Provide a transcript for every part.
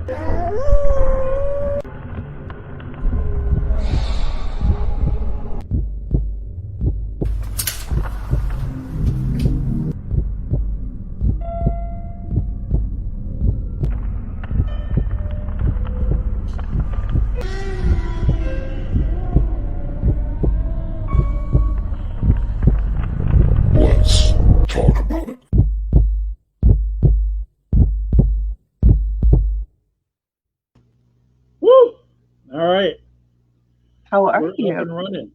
Let's talk about it. Woo! All right. How are We're you? up and running.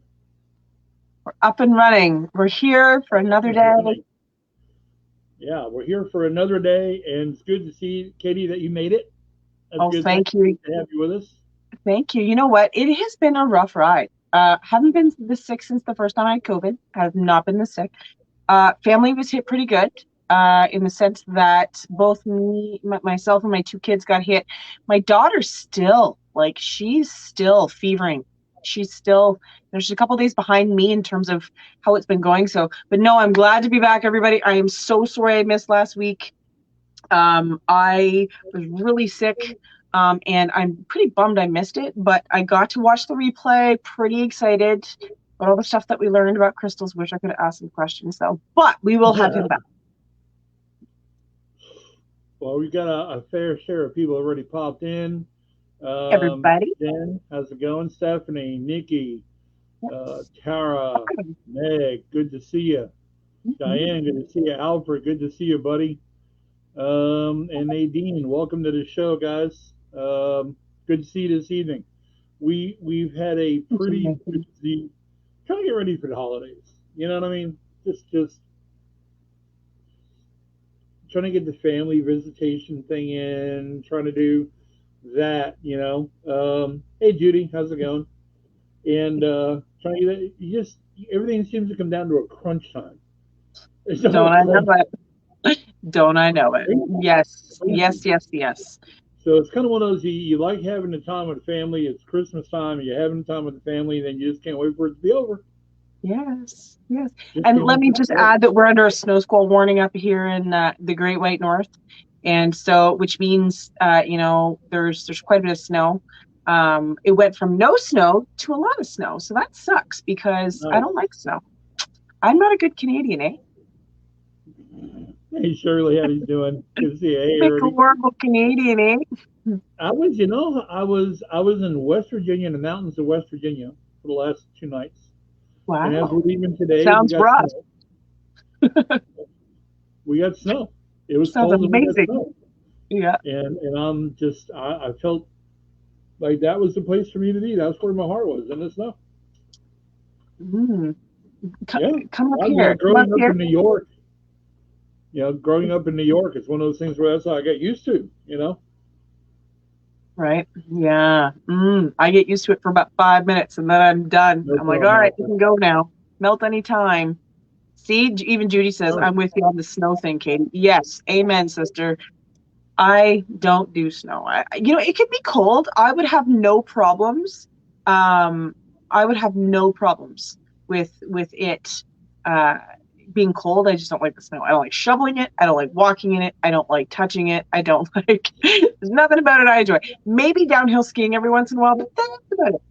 We're up and running. We're here for another day. Yeah, we're here for another day, and it's good to see, Katie, that you made it. That's Oh, good. thank you. To have you with us. Thank you. You know what? It has been a rough ride. Haven't been this sick since the first time I had COVID. Have not been this sick. Family was hit pretty good. In the sense that both myself and my two kids got hit. My daughter's still, she's still fevering. She's a couple days behind me in terms of how it's been going. So, but no, I'm glad to be back, everybody. I am so sorry I missed last week. I was really sick, and I'm pretty bummed I missed it, but I got to watch the replay, pretty excited about all the stuff that we learned about crystals. Wish I could have asked some questions, though, but we will have him back. Well, we've got a fair share of people already popped in. Everybody. Jen, how's it going? Stephanie, Nikki, Tara, Meg, good to see you. Diane, good to see you. Alfred, good to see you, buddy. And Nadine, welcome to the show, guys. Good to see you this evening. We've had a pretty busy, trying to get ready for the holidays. You know what I mean? Just trying to get the family visitation thing in, trying to do that, you know. Hey Judy, how's it going? And trying to get it, everything seems to come down to a crunch time. Don't I know it? Don't I know it? Yes. So it's kind of one of those, you like having the time with the family. It's Christmas time, and you're having time with the family, and then you just can't wait for it to be over. Yes. And let me just add that we're under a snow squall warning up here in the Great White North. And so, which means, there's quite a bit of snow. It went from no snow to a lot of snow. So that sucks because I don't like snow. I'm not a good Canadian, eh? Hey Shirley, how you doing? Good to see you. Hey, like a horrible Canadian, eh? I was in West Virginia, in the mountains of West Virginia for the last 2 nights. Wow. And as we're leaving today, sounds rough. We got snow. It was sounds cold amazing. And we got snow. Yeah. And I'm just, I felt like that was the place for me to be. That's where my heart was, in the snow. Come up here. Growing up in New York, it's one of those things where that's how I got used to, Right. Yeah. I get used to it for about 5 minutes and then I'm done. I'm like, all right, you can go now. Melt anytime. See, even Judy says, I'm with you on the snow thing, Katie. Yes. Amen, sister. I don't do snow. It could be cold. I would have no problems. I would have no problems with it being cold. I just don't like the snow. I don't like shoveling it. I don't like walking in it. I don't like touching it. I don't like, there's nothing about it I enjoy. Maybe downhill skiing every once in a while, but that's about it.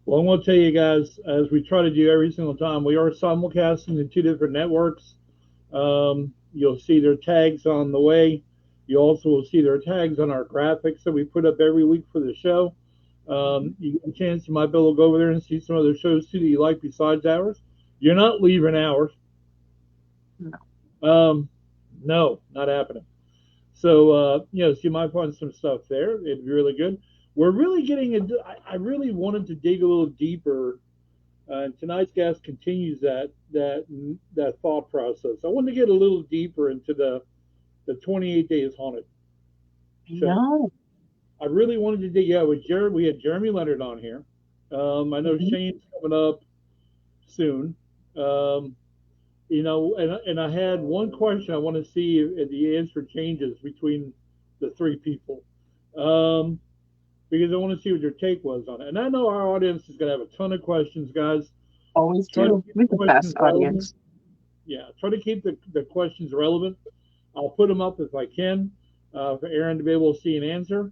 Well, I'm going to tell you guys, as we try to do every single time, we are simulcasting in 2 different networks. You'll see their tags on the way. You also will see their tags on our graphics that we put up every week for the show. You get a chance, you might be able to go over there and see some other shows too that you like besides ours. You're not leaving ours. No. No, not happening. So, so you might find some stuff there. It'd be really good. We're really getting into, I really wanted to dig a little deeper. And tonight's guest continues that thought process. I wanted to get a little deeper into the 28 Days Haunted show. No. I really wanted to dig. Yeah, we had Jeremy Leonard on here. I know Shane's coming up soon. And I had one question I want to see if the answer changes between the 3 people. Because I want to see what your take was on it. And I know our audience is going to have a ton of questions, guys. Always do. We're the best audience. Yeah, try to keep the questions relevant. I'll put them up if I can. for Aaron to be able to see and answer.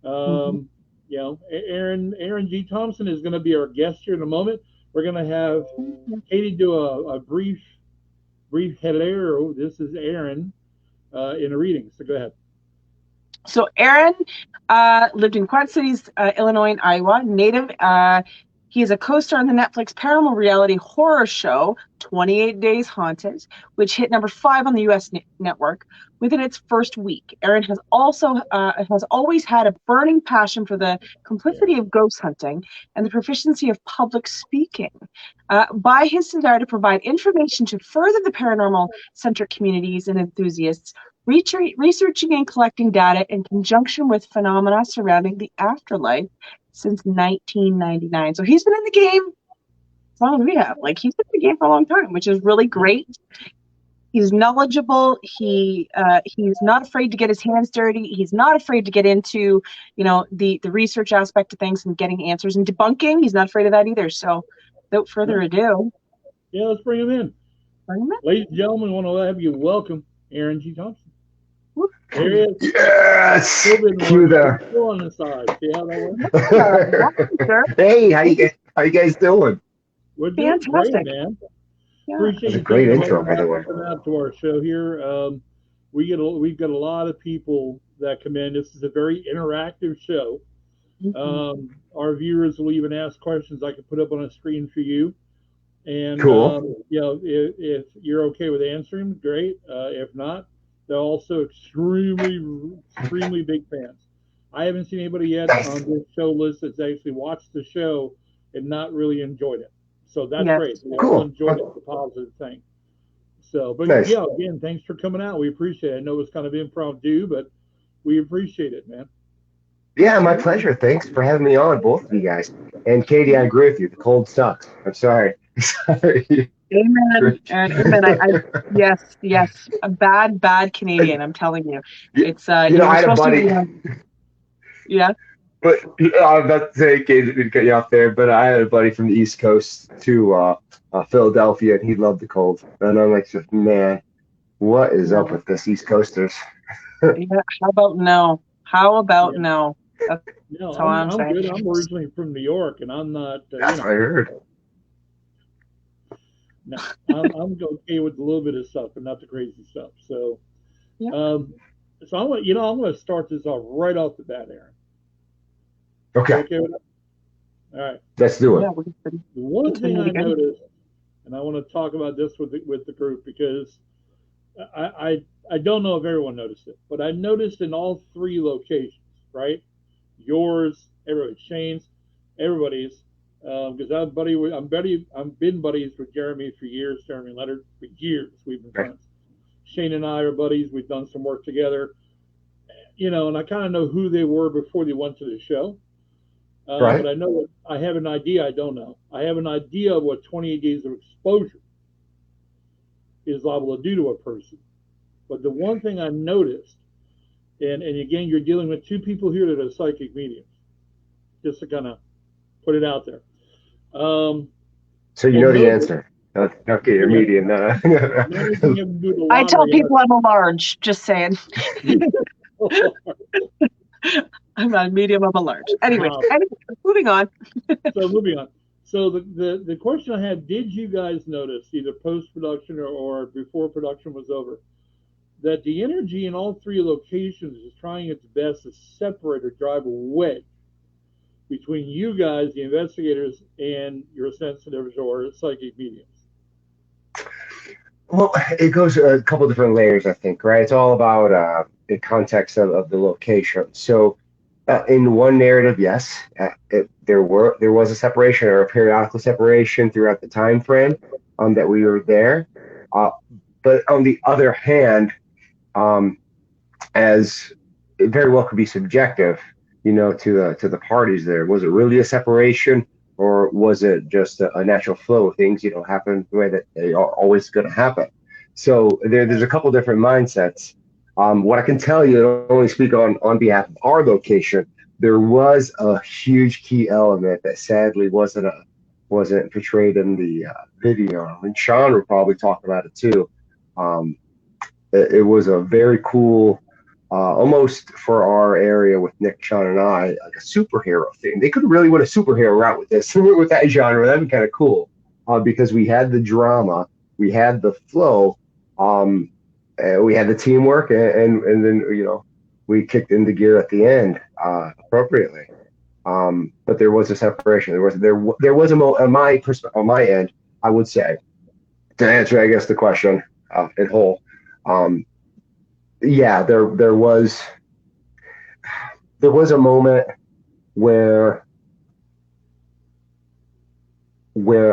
Mhm. You know, Aaron G. Thompson is going to be our guest here in a moment. We're going to have Katie do a brief hello. This is Aaron in a reading. So go ahead. So Aaron lived in Quad Cities, Illinois, and Iowa. Native. He is a co-star on the Netflix paranormal reality horror show 28 Days Haunted, which hit number 5 on the U.S. network within its first week. Aaron has always had a burning passion for the complicity of ghost hunting and the proficiency of public speaking. By his desire to provide information to further the paranormal centric communities and enthusiasts, researching and collecting data in conjunction with phenomena surrounding the afterlife since 1999. So he's been in the game as long as we have. Like, he's been in the game for a long time, which is really great. He's knowledgeable. He's not afraid to get his hands dirty. He's not afraid to get into, the research aspect of things and getting answers and debunking. He's not afraid of that either. So without further ado, yeah, let's bring him in. Ladies and gentlemen, I want to have you welcome Aaron G. Thompson. There he is. Yes. Cue there. Still on the side. See how that works? Hey, how you guys doing? We're doing great, man. Yeah. Appreciate That's a great intro, by the way. Coming out to our show here. We've got a lot of people that come in. This is a very interactive show. Mm-hmm. Our viewers will even ask questions I can put up on a screen for you. And cool. If you're okay with answering, great. If not, they're also extremely big fans. I haven't seen anybody yet on this show list that's actually watched the show and not really enjoyed it. So that's great. We all enjoyed it. It's a positive thing. So, but nice. Yeah, again, thanks for coming out. We appreciate it. I know it's kind of impromptu, but we appreciate it, man. Yeah, my pleasure. Thanks for having me on, both of you guys. And Katie, I agree with you. The cold sucks. I'm sorry. Sorry. Amen. Amen. Yes. A bad Canadian. I'm telling you. It's I had a buddy. Yeah. But I'm about to say, Katie, didn't cut you off there. But I had a buddy from the East Coast to Philadelphia, and he loved the cold. And I'm like, man, what is up with this East Coasters? Yeah. How about no? No? That's how I'm good. I'm originally from New York, and I'm not. That's what I heard. No, I'm okay with a little bit of stuff, but not the crazy stuff. So, yeah. So I'm going to start this off right off the bat, Aaron. Okay. Okay with that? All right. Let's do it. Yeah, the one thing I noticed, and I want to talk about this with the group because I don't know if everyone noticed it, but I noticed in all 3 locations, right? Yours, everybody, Shane's, everybody's. Because I've been buddies with Jeremy for years, Jeremy Leonard, for years. We've been friends. Shane and I are buddies. We've done some work together. And I kind of know who they were before they went to the show. Right. But I know I have an idea I don't know. I have an idea of what 28 days of exposure is liable to do to a person. But the one thing I noticed, and again, you're dealing with 2 people here that are psychic mediums, just to kind of put it out there. So you know the answer. Okay, you're medium. I tell people I'm a large, just saying. I'm not a medium, I'm a large. Anyway, moving on. So the question I had, did you guys notice, either post-production or before production was over, that the energy in all 3 locations is trying its best to separate or drive a wedge between you guys, the investigators, and your sensitives or psychic mediums? Well, it goes a couple different layers, I think, right? It's all about the context of the location. So in one narrative, yes, there was a separation or a periodical separation throughout the time frame that we were there. But on the other hand, as it very well could be subjective, to the parties there. Was it really a separation, or was it just a natural flow of things, happen the way that they are always going to happen? So there's a couple different mindsets. What I can tell you, I only speak on behalf of our location, there was a huge key element that sadly wasn't portrayed in the video. And Sean will probably talk about it too. It was a very cool almost for our area with Nick, Sean, and I, like a superhero thing. They could really went a superhero route with this, with that genre. That'd be kind of cool, because we had the drama, we had the flow, we had the teamwork, and then we kicked into gear at the end appropriately. But there was a separation. There was a on my end, I would say, to answer, I guess, the question in whole. Yeah, there was a moment where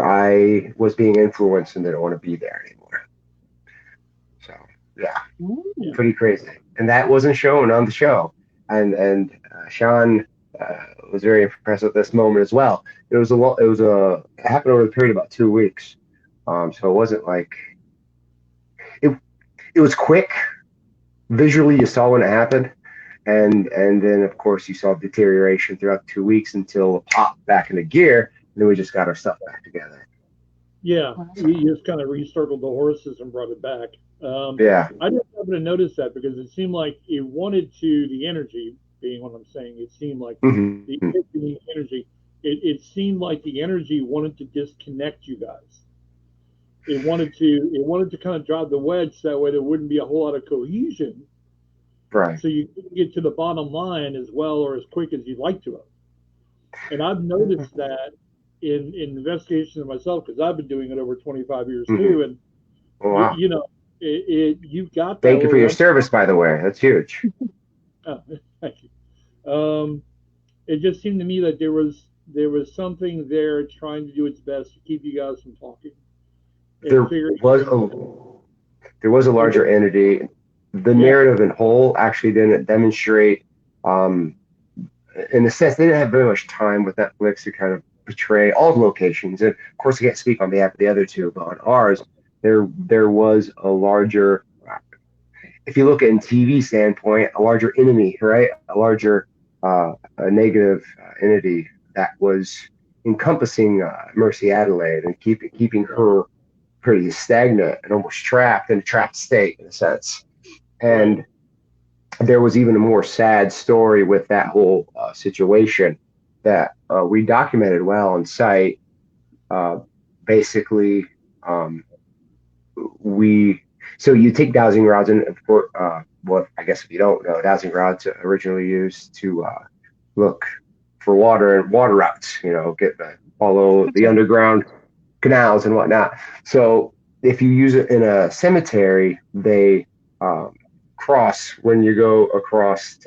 I was being influenced and didn't want to be there anymore. So yeah, pretty crazy. And that wasn't shown on the show. And Sean was very impressed with this moment as well. It happened over the period of about 2 weeks. So it wasn't like it was quick. Visually, you saw when it happened, and then of course you saw deterioration throughout 2 weeks until it popped back into gear, and then we just got our stuff back together. Yeah, you just kind of recircled the horses and brought it back. Yeah, I didn't happen to notice that because it seemed like it wanted to, the energy being what I'm saying, it seemed like the energy, it seemed like the energy wanted to disconnect you guys. It wanted to kind of drive the wedge so that way there wouldn't be a whole lot of cohesion. right. So you couldn't get to the bottom line as well or as quick as you'd like to have. And I've noticed that in investigations of myself, because I've been doing it over 25 years too. And wow. You've got that. Thank you for your service, by the way. That's huge. Oh, thank you. It just seemed to me that there was something there trying to do its best to keep you guys from talking. There was a larger entity. The narrative in whole actually didn't demonstrate, in a sense, they didn't have very much time with Netflix to kind of portray all the locations. And of course, I can't speak on behalf of the other two, but on ours, there was a larger, if you look at it in TV standpoint, a larger enemy, right? A larger a negative entity that was encompassing Mercy Adelaide and keeping her pretty stagnant and almost trapped in a trapped state in a sense. And there was even a more sad story with that whole situation that we documented well on site. Basically, so you take dowsing rods, and well, I guess if you don't know, dowsing rods are originally used to look for water and water routes, follow the underground canals and whatnot. So if you use it in a cemetery, they cross when you go across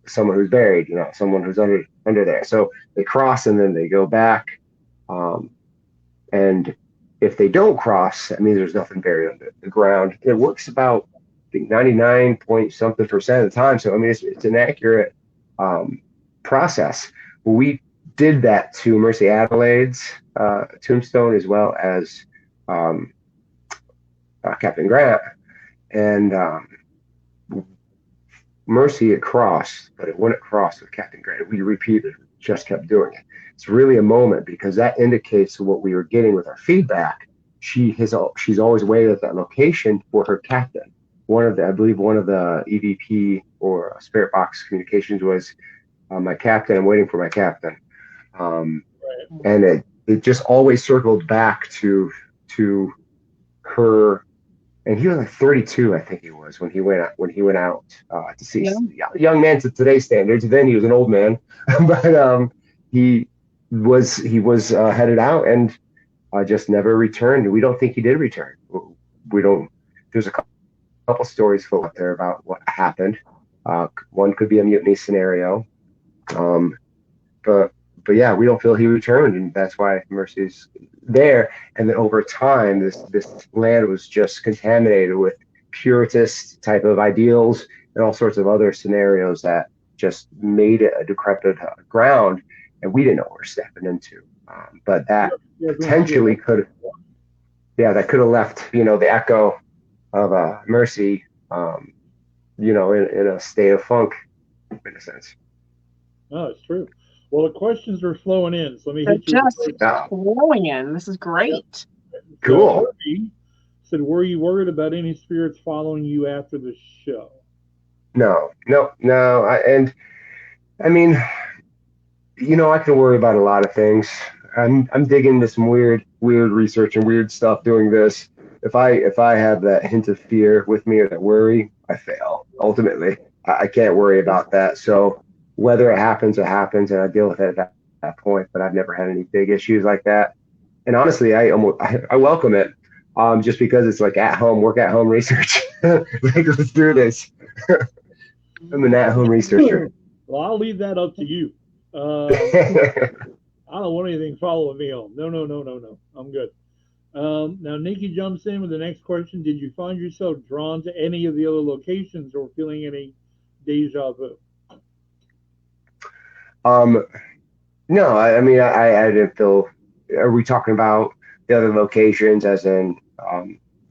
someone who's buried, someone who's under there. So they cross and then they go back. And if they don't cross, that means there's nothing buried under the ground. It works about, I think, 99% of the time. So, I mean, it's an accurate process. We did that to Mercy Adelaide's tombstone as well as Captain Grant. And Mercy had crossed, but it wouldn't cross with Captain Grant. We repeated, just kept doing it. It's really a moment because that indicates what we were getting with our feedback. She's always waited at that location for her captain. I believe one of the EVP or Spirit Box communications was my captain. I'm waiting for my captain. And it just always circled back to her. And he was like 32, I think he was when he went out to see young man to today's standards. Then he was an old man, but he was headed out and just never returned. We don't think he did return. We don't. There's a couple stories floating out there about what happened. One could be a mutiny scenario, but yeah, we don't feel he returned, and that's why Mercy's there. And then over time, this land was just contaminated with Puritist type of ideals and all sorts of other scenarios that just made it a decrepit ground, and we didn't know what we were stepping into. But that potentially could have left, the echo of Mercy, in a state of funk, in a sense. No, it's true. Well, the questions are flowing in, so let me hit you. Just flowing in. This is great. Cool. Harvey said, "Were you worried about any spirits following you after the show?" No. I mean, I can worry about a lot of things. I'm digging into some weird research and weird stuff doing this. If I have that hint of fear with me or that worry, I fail. Ultimately, I can't worry about that. So whether it happens, and I deal with it at that point. But I've never had any big issues like that. And honestly, I welcome it. Just because it's like work at home research. Like, let's do this. I'm an at home researcher. Well, I'll leave that up to you. I don't want anything following me home. No. I'm good. Now, Nikki jumps in with the next question. Did you find yourself drawn to any of the other locations or feeling any deja vu? um, no, I mean, I didn't feel. Are we talking about the other locations, as in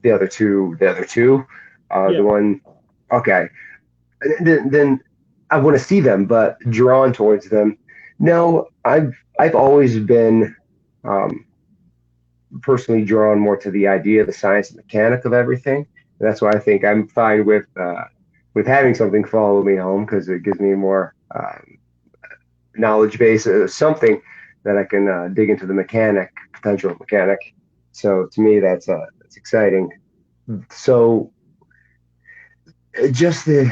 the other two? The other two, the Yeah. one. Okay, then I want to see them, but drawn towards them. No, I've always been um, personally drawn more to the idea, the science and mechanic of everything. And that's why I think I'm fine with having something follow me home because it gives me more knowledge base, something that I can dig into the potential mechanic. So to me, that's exciting. So just the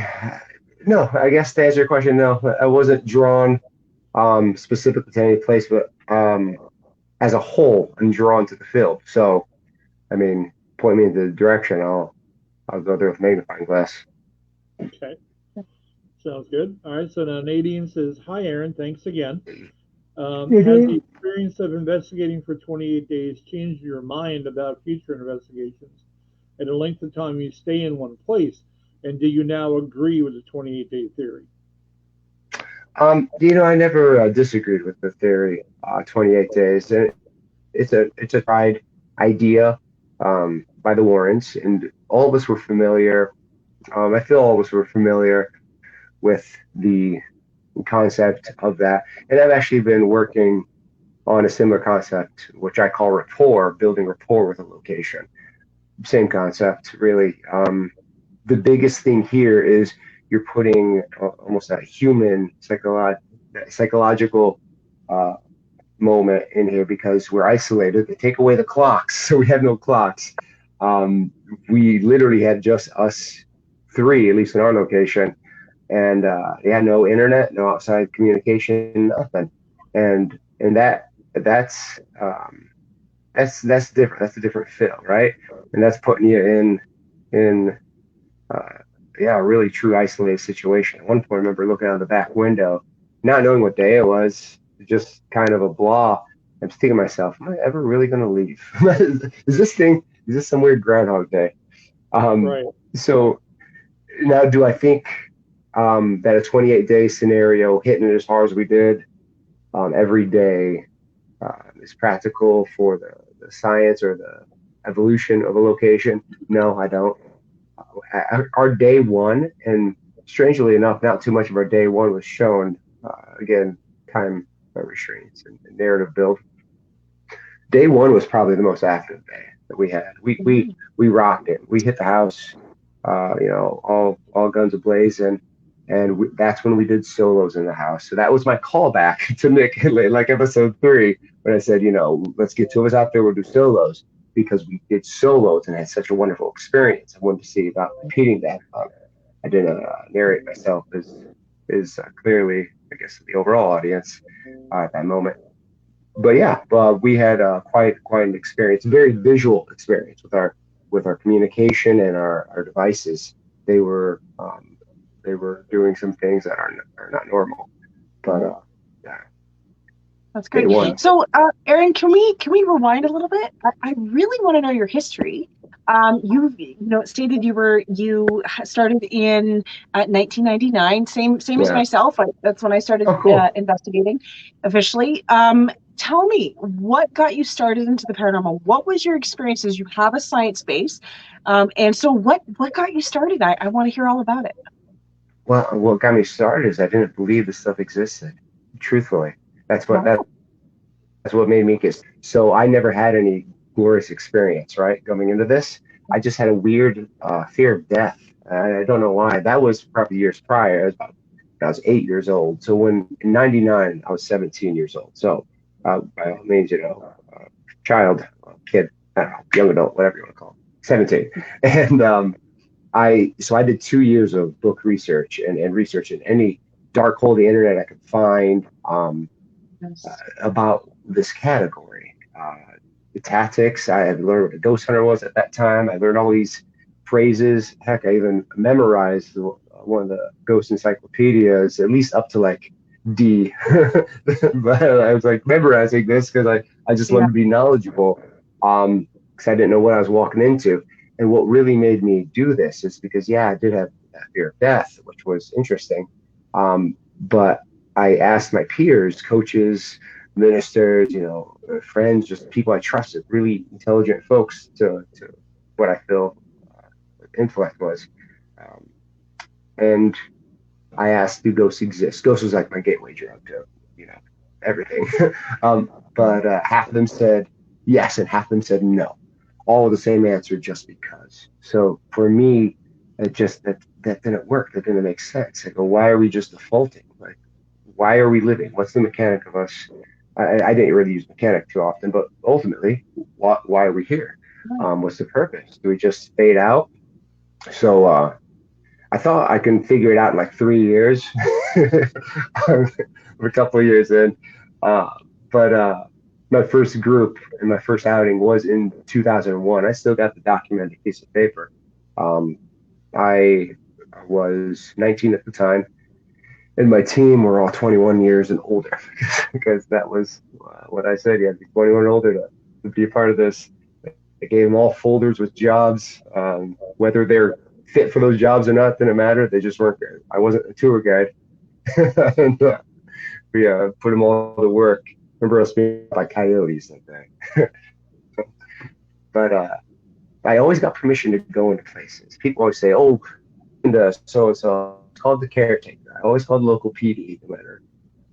no, I guess to answer your question, no, I wasn't drawn specifically to any place, but as a whole, I'm drawn to the field. So I mean, point me in the direction, I'll go there with magnifying glass. Okay. Sounds good. All right. So now Nadine says, "Hi, Aaron. Thanks again. Has the experience of investigating for 28 days changed your mind about future investigations and the length of time you stay in one place? And do you now agree with the 28-day theory?" I never disagreed with the theory, 28 days. And it's a tried idea by the Warrens, and all of us were familiar. I feel all of us were familiar with the concept of that. And I've actually been working on a similar concept, which I call rapport, building rapport with a location. Same concept, really. The biggest thing here is you're putting almost a human psychological uh, moment in here because we're isolated. They take away the clocks, so we have no clocks. Um, we literally had just us three, at least in our location, and they had no internet, no outside communication, nothing. And that's different. That's a different feel, right? And that's putting you in uh, yeah, a really true isolated situation. At one point, I remember looking out the back window, not knowing what day it was, just kind of a blah. I'm thinking to myself, am I ever really going to leave? Is this some weird Groundhog Day? Um, Right. so now, do I think that a 28-day scenario hitting it as hard as we did every day is practical for the science or the evolution of a location? No, I don't. Our day one, and strangely enough, not too much of our day one was shown. Again, time restraints and narrative build. Day one was probably the most active day that we had. We rocked it. We hit the house, all guns ablaze, and that's when we did solos in the house. So that was my callback to Nick, like episode 3, when I said, let's get two of us out there. We'll do solos because we did solos and had such a wonderful experience. I wanted to see about repeating that. I didn't narrate myself is clearly, I guess, the overall audience at that moment. But yeah, we had quite an experience, a very visual experience with our communication and our devices. They were they were doing some things that are not normal. But yeah, That's day great. one. So, Aaron, can we rewind a little bit? I really want to know your history. It stated you started in 1999, same as Yeah. myself. That's when I started Oh, cool. investigating officially. Tell me, what got you started into the paranormal? What was your experiences? You have a science base, and so what got you started? I want to hear all about it. Well, what got me started is I didn't believe this stuff existed. Truthfully, that's what Wow. that's what made me get. So I never had any glorious experience, right? Going into this, I just had a weird fear of death. I don't know why. That was probably years prior. I was 8 years old. So when in '99, I was 17 years old. So by all means, child, kid, I don't know, young adult, whatever you want to call it, 17. And I did 2 years of book research and research in any dark hole of the internet I could find about this category. The tactics, I had learned what a ghost hunter was at that time. I learned all these phrases. Heck, I even memorized one of the ghost encyclopedias, at least up to like D. But I was like memorizing this because I just wanted to be knowledgeable, because I didn't know what I was walking into. And what really made me do this is because, I did have that fear of death, which was interesting. But I asked my peers, coaches, ministers, friends, just people I trusted, really intelligent folks, to what I feel intellect was. And I asked, do ghosts exist? Ghosts was like my gateway drug to, everything. But half of them said yes, and half of them said no. All the same answer, just because. So for me, it just that didn't work. That didn't make sense. I go, why are we just defaulting? Like, why are we living? What's the mechanic of us? I didn't really use mechanic too often, but ultimately, why are we here? What's the purpose? Do we just fade out? So I thought I can figure it out in like 3 years. A couple of years in, but my first group and my first outing was in 2001. I still got the documented piece of paper. I was 19 at the time, and my team were all 21 years and older, because that was what I said. You had to be 21 and older to be a part of this. I gave them all folders with jobs. Whether they're fit for those jobs or not didn't matter. They just weren't good. I wasn't a tour guide. And we put them all to work. Remember us being like coyotes that day. But I always got permission to go into places. People always say, "Oh, into so and so." It's called the caretaker. I always called the local PD letter.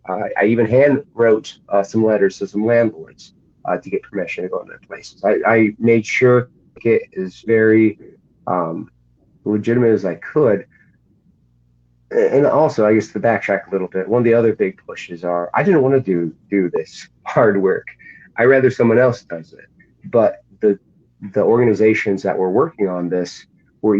I even hand wrote some letters to some landlords to get permission to go into places. I made sure it is very legitimate as I could. And also, I guess, to backtrack a little bit, one of the other big pushes are I didn't want to do this hard work. I rather someone else does it. But the organizations that were working on this were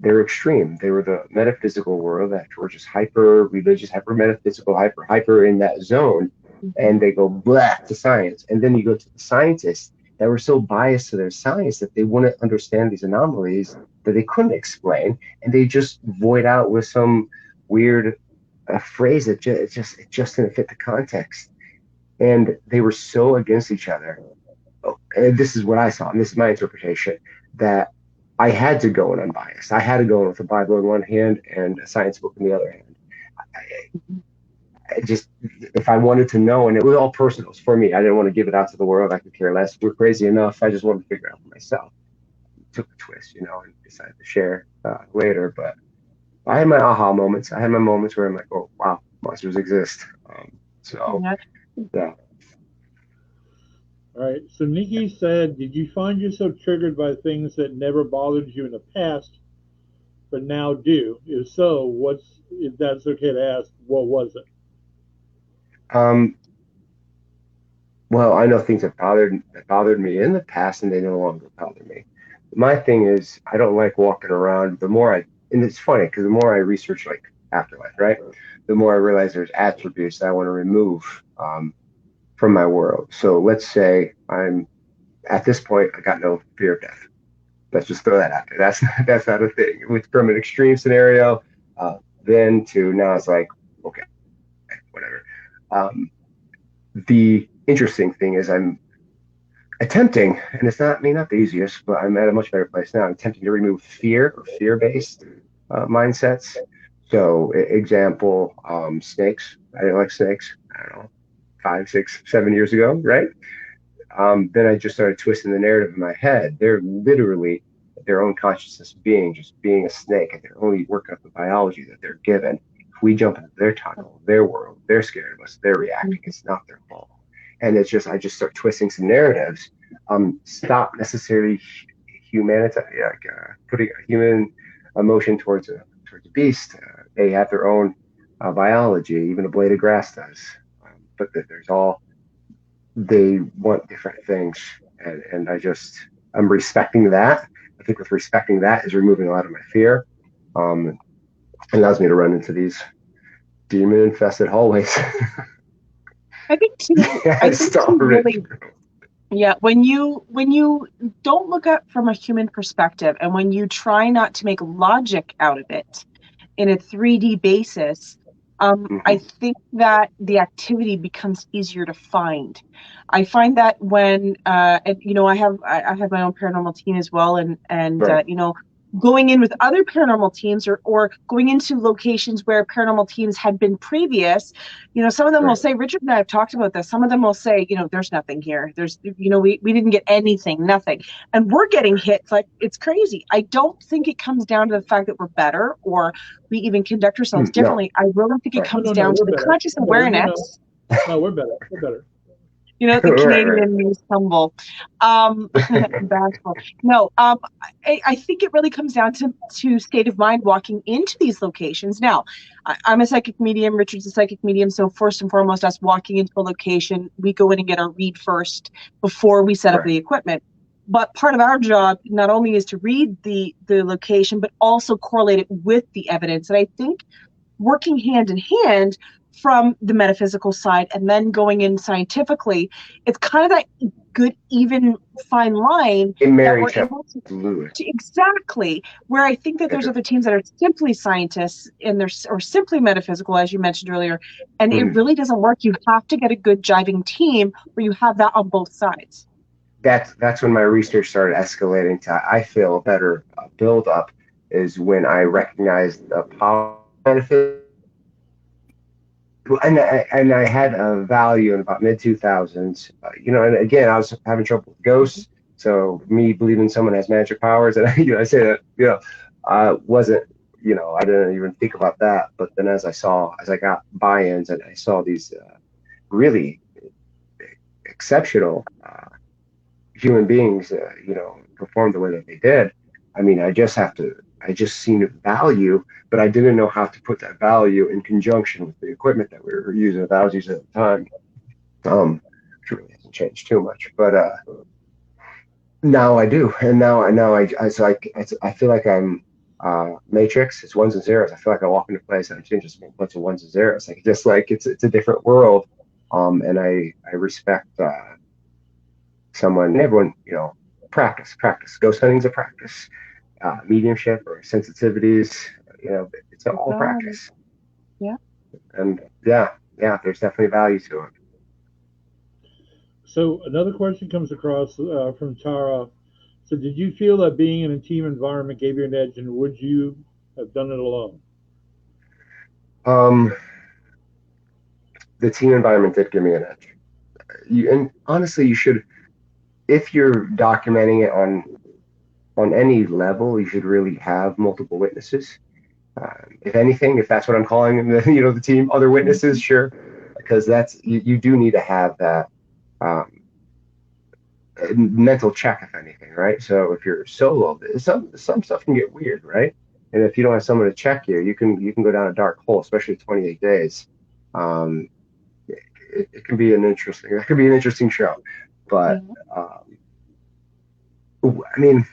they're extreme. They were the metaphysical world that were just hyper religious, hyper metaphysical, hyper in that zone, and they go blah to science. And then you go to the scientists that were so biased to their science that they wouldn't understand these anomalies that they couldn't explain, and they just void out with some weird phrase that it just didn't fit the context. And they were so against each other. And this is what I saw, and this is my interpretation, that I had to go in unbiased. I had to go in with the Bible in one hand and a science book in the other hand. I just, if I wanted to know, and it was all personal for me, I didn't want to give it out to the world. I could care less. We're crazy enough. I just wanted to figure it out for myself. Took a twist, and decided to share later. But I had my aha moments. I had my moments where I'm like, oh, wow, monsters exist. Yeah. All right. So Nikki said, did you find yourself triggered by things that never bothered you in the past, but now do? If so, if that's okay to ask, what was it? Well, I know things that bothered me in the past, and they no longer bother me. My thing is, I don't like walking around. And it's funny because the more I research like afterlife, right, the more I realize there's attributes that I want to remove from my world. So let's say I'm at this point, I got no fear of death. Let's just throw that out there. That's not a thing. From an extreme scenario, then to now, it's like, okay, whatever. The interesting thing is I'm attempting, and it's not the easiest, but I'm at a much better place now. I'm attempting to remove fear or fear-based mindsets. So, example, snakes. I didn't like snakes. I don't know, 5, 6, 7 years ago, right? Then I just started twisting the narrative in my head. They're literally their own consciousness being, just being a snake, and they're only working up the biology that they're given. If we jump into their tunnel, their world, they're scared of us, they're reacting. It's not their fault. And I just start twisting some narratives. Stop necessarily putting a human emotion towards a beast. They have their own biology. Even a blade of grass does. But there's all, they want different things, and I'm respecting that. I think with respecting that is removing a lot of my fear. Allows me to run into these demon infested hallways. I think too. I think too, really, yeah, when you don't look at from a human perspective, and when you try not to make logic out of it in a 3D basis, I think that the activity becomes easier to find. I find that when you know, I have my own paranormal team as well, and Right. you know, going in with other paranormal teams, or going into locations where paranormal teams had been previous, you know, some of them will say, Richard and I have talked about this, some of them will say, you know, there's nothing here, there's, you know, we didn't get anything, nothing, and we're getting hits like it's crazy. I don't think it comes down to the fact that we're better or we even conduct ourselves differently. I really think it comes down to the conscious awareness. No, we're better. We're better. You know, the Canadian means humble. Bashful. No, I think it really comes down to state of mind walking into these locations. Now, I'm a psychic medium, Richard's a psychic medium, so first and foremost, us walking into a location, we go in and get our read first before we set up the equipment. But part of our job not only is to read the location, but also correlate it with the evidence. And I think working hand in hand from the metaphysical side and then going in scientifically, it's kind of that good, even, fine line in marriage exactly, where I think that there's other teams that are simply scientists and or simply metaphysical, as you mentioned earlier, and it really doesn't work. You have to get a good jiving team where you have that on both sides. That's when my research started escalating to, I feel, a better build up is when I recognized the power benefit. And I had a value in about mid 2000s, you know, and again, I was having trouble with ghosts. So me believing someone has magic powers, and I say that, you know, wasn't, you know, I didn't even think about that. But then as I got buy-ins and I saw these really exceptional human beings, you know, perform the way that they did, I mean, I just seen value, but I didn't know how to put that value in conjunction with the equipment that we were using, that I was using at the time. Which really hasn't changed too much, but now I do, and now I feel like I'm Matrix. It's ones and zeros. I feel like I walk into a place and I'm seeing just a bunch of ones and zeros. Like just like it's a different world. And I respect everyone, you know, practice. Ghost hunting's a practice. Mediumship or sensitivities, you know, it's all practice. Yeah. And yeah, there's definitely value to it. So another question comes across from Tara. So did you feel that being in a team environment gave you an edge, and would you have done it alone? The team environment did give me an edge. And honestly, you should, if you're documenting it on any level, you should really have multiple witnesses. If anything, if that's what I'm calling them, you know, the team, other witnesses, sure, because that's you do need to have that mental check, if anything, right? So if you're solo, some stuff can get weird, right? And if you don't have someone to check you, you can go down a dark hole, especially 28 days. It can be an interesting show, but I mean,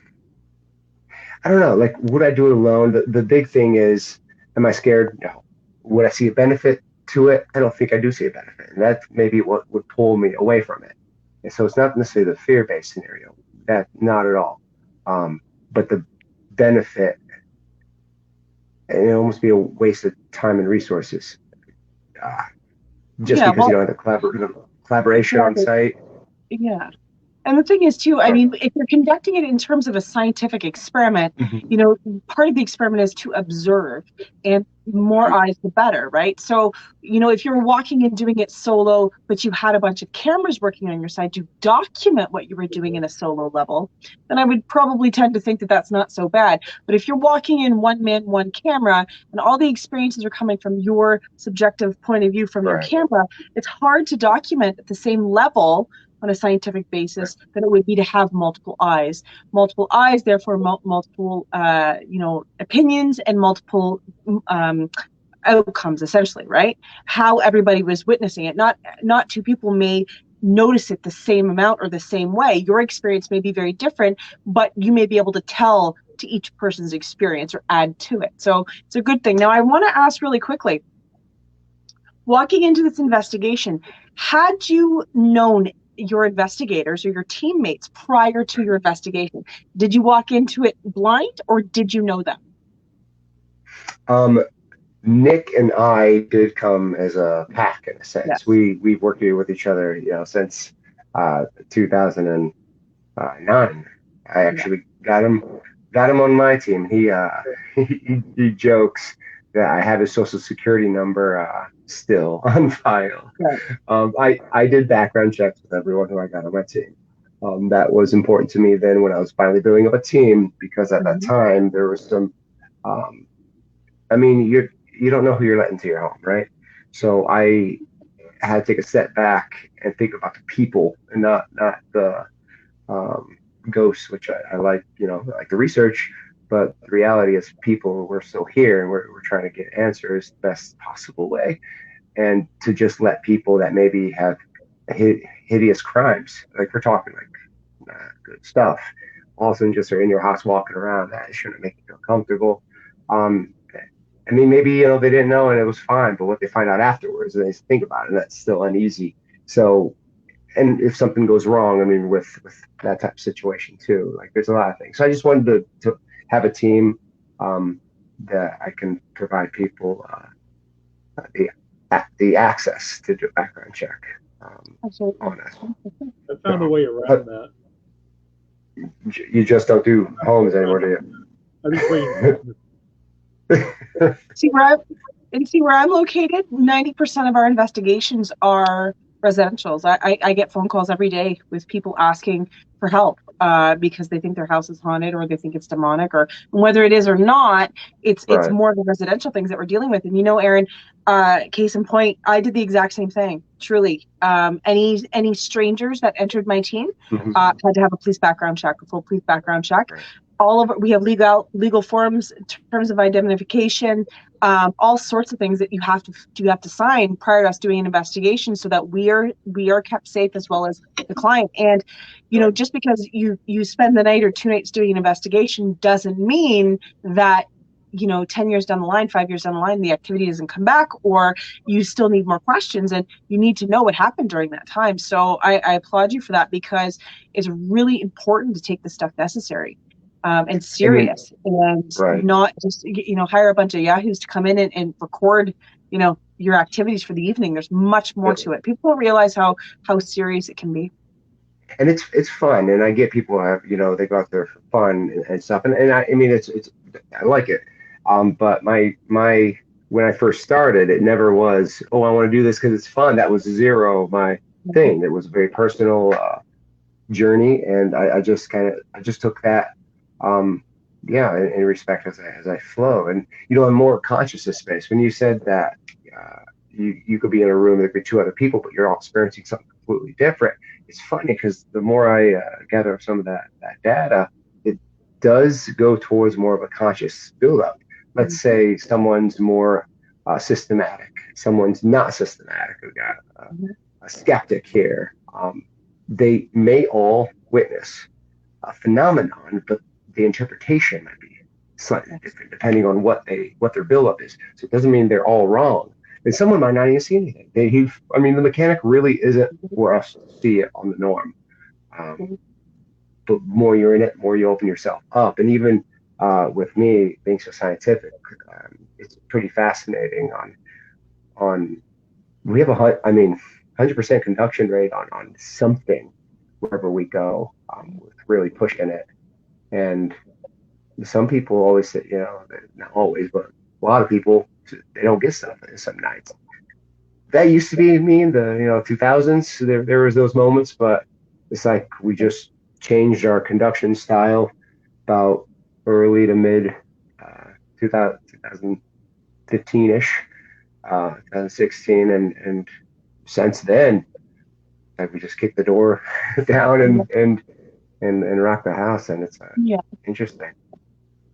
I don't know, like, would I do it alone? The big thing is, am I scared? No. Would I see a benefit to it? I don't think I do see a benefit. And that's maybe what would pull me away from it. And so it's not necessarily the fear-based scenario. That, not at all. But the benefit, and it'll almost be a waste of time and resources. Because you don't have the collaboration on site. Yeah. And the thing is, too, I mean, if you're conducting it in terms of a scientific experiment, you know, part of the experiment is to observe, and more eyes, the better, right? So, you know, if you're walking and doing it solo, but you had a bunch of cameras working on your side to document what you were doing in a solo level, then I would probably tend to think that that's not so bad. But if you're walking in one man, one camera, and all the experiences are coming from your subjective point of view from your camera, it's hard to document at the same level on a scientific basis than it would be to have multiple eyes. Multiple eyes, therefore multiple opinions and multiple outcomes, essentially, right? How everybody was witnessing it. Not two people may notice it the same amount or the same way. Your experience may be very different, but you may be able to tell to each person's experience or add to it. So it's a good thing. Now, I want to ask really quickly, walking into this investigation, had you known your investigators or your teammates prior to your investigation? Did you walk into it blind, or did you know them? Nick and I did come as a pack in a sense. Yes. We've worked here with each other, since 2009. I actually got him on my team. He he jokes that I have his social security number still on file. Right. I did background checks with everyone who I got on my team. That was important to me then when I was finally building up a team, because at that time there was some you don't know who you're letting into your home, right? So I had to take a step back and think about the people and not the ghosts, which I like, like the research, but the reality is people, we're still here and we're trying to get answers the best possible way. And to just let people that maybe have hideous crimes, like we're talking like good stuff, all of a sudden just are in your house walking around, that shouldn't make you feel comfortable. Maybe, they didn't know and it was fine, but what they find out afterwards, and they think about it, and that's still uneasy. So, and if something goes wrong, with that type of situation too, like there's a lot of things. So I just wanted to have a team that I can provide people the access to do a background check on it. I found a way around that. You just don't do homes anymore, do you? I just bring See where I'm located, 90% of our investigations are residentials. I get phone calls every day with people asking for help because they think their house is haunted or they think it's demonic, or whether it is or not, it's more of the residential things that we're dealing with. And Aaron, case in point, I did the exact same thing. Truly, any strangers that entered my team had to have a police background check, a full police background check. Right. All of it, we have legal forms, terms of identification, all sorts of things that you have to sign prior to us doing an investigation, so that we are kept safe as well as the client. And just because you spend the night or 2 nights doing an investigation doesn't mean that 10 years down the line, 5 years down the line, the activity doesn't come back, or you still need more questions, and you need to know what happened during that time. So I applaud you for that, because it's really important to take the stuff necessary and serious, and not just hire a bunch of yahoos to come in and record your activities for the evening. There's much more to it. People don't realize how serious it can be. And it's fun, and I get people have they go out there for fun and stuff, and it's I like it. But my when I first started, it never was, I want to do this because it's fun. That was zero my thing. It was a very personal journey, and I just took that in respect as I flow. And in more consciousness space, when you said that you could be in a room, there could be 2 other people, but you're all experiencing something completely different. It's funny because the more I gather some of that data, it does go towards more of a conscious buildup. Let's say someone's more systematic, someone's not systematic. We've got a skeptic here. They may all witness a phenomenon, but the interpretation might be slightly different depending on what their buildup is. So it doesn't mean they're all wrong. And someone might not even see anything. The mechanic really isn't for us to see it on the norm. But more you're in it, more you open yourself up. And even with me being so scientific, it's pretty fascinating. We have 100% conduction rate on something wherever we go, with really pushing it. And some people always say, not always, but a lot of people, they don't get stuff some nights. That used to be me in the 2000s. There was those moments, but it's like we just changed our conduction style about early to mid 2015-ish, 2016, and since then Like we just kick the door down and rock the house, and it's Yeah. interesting.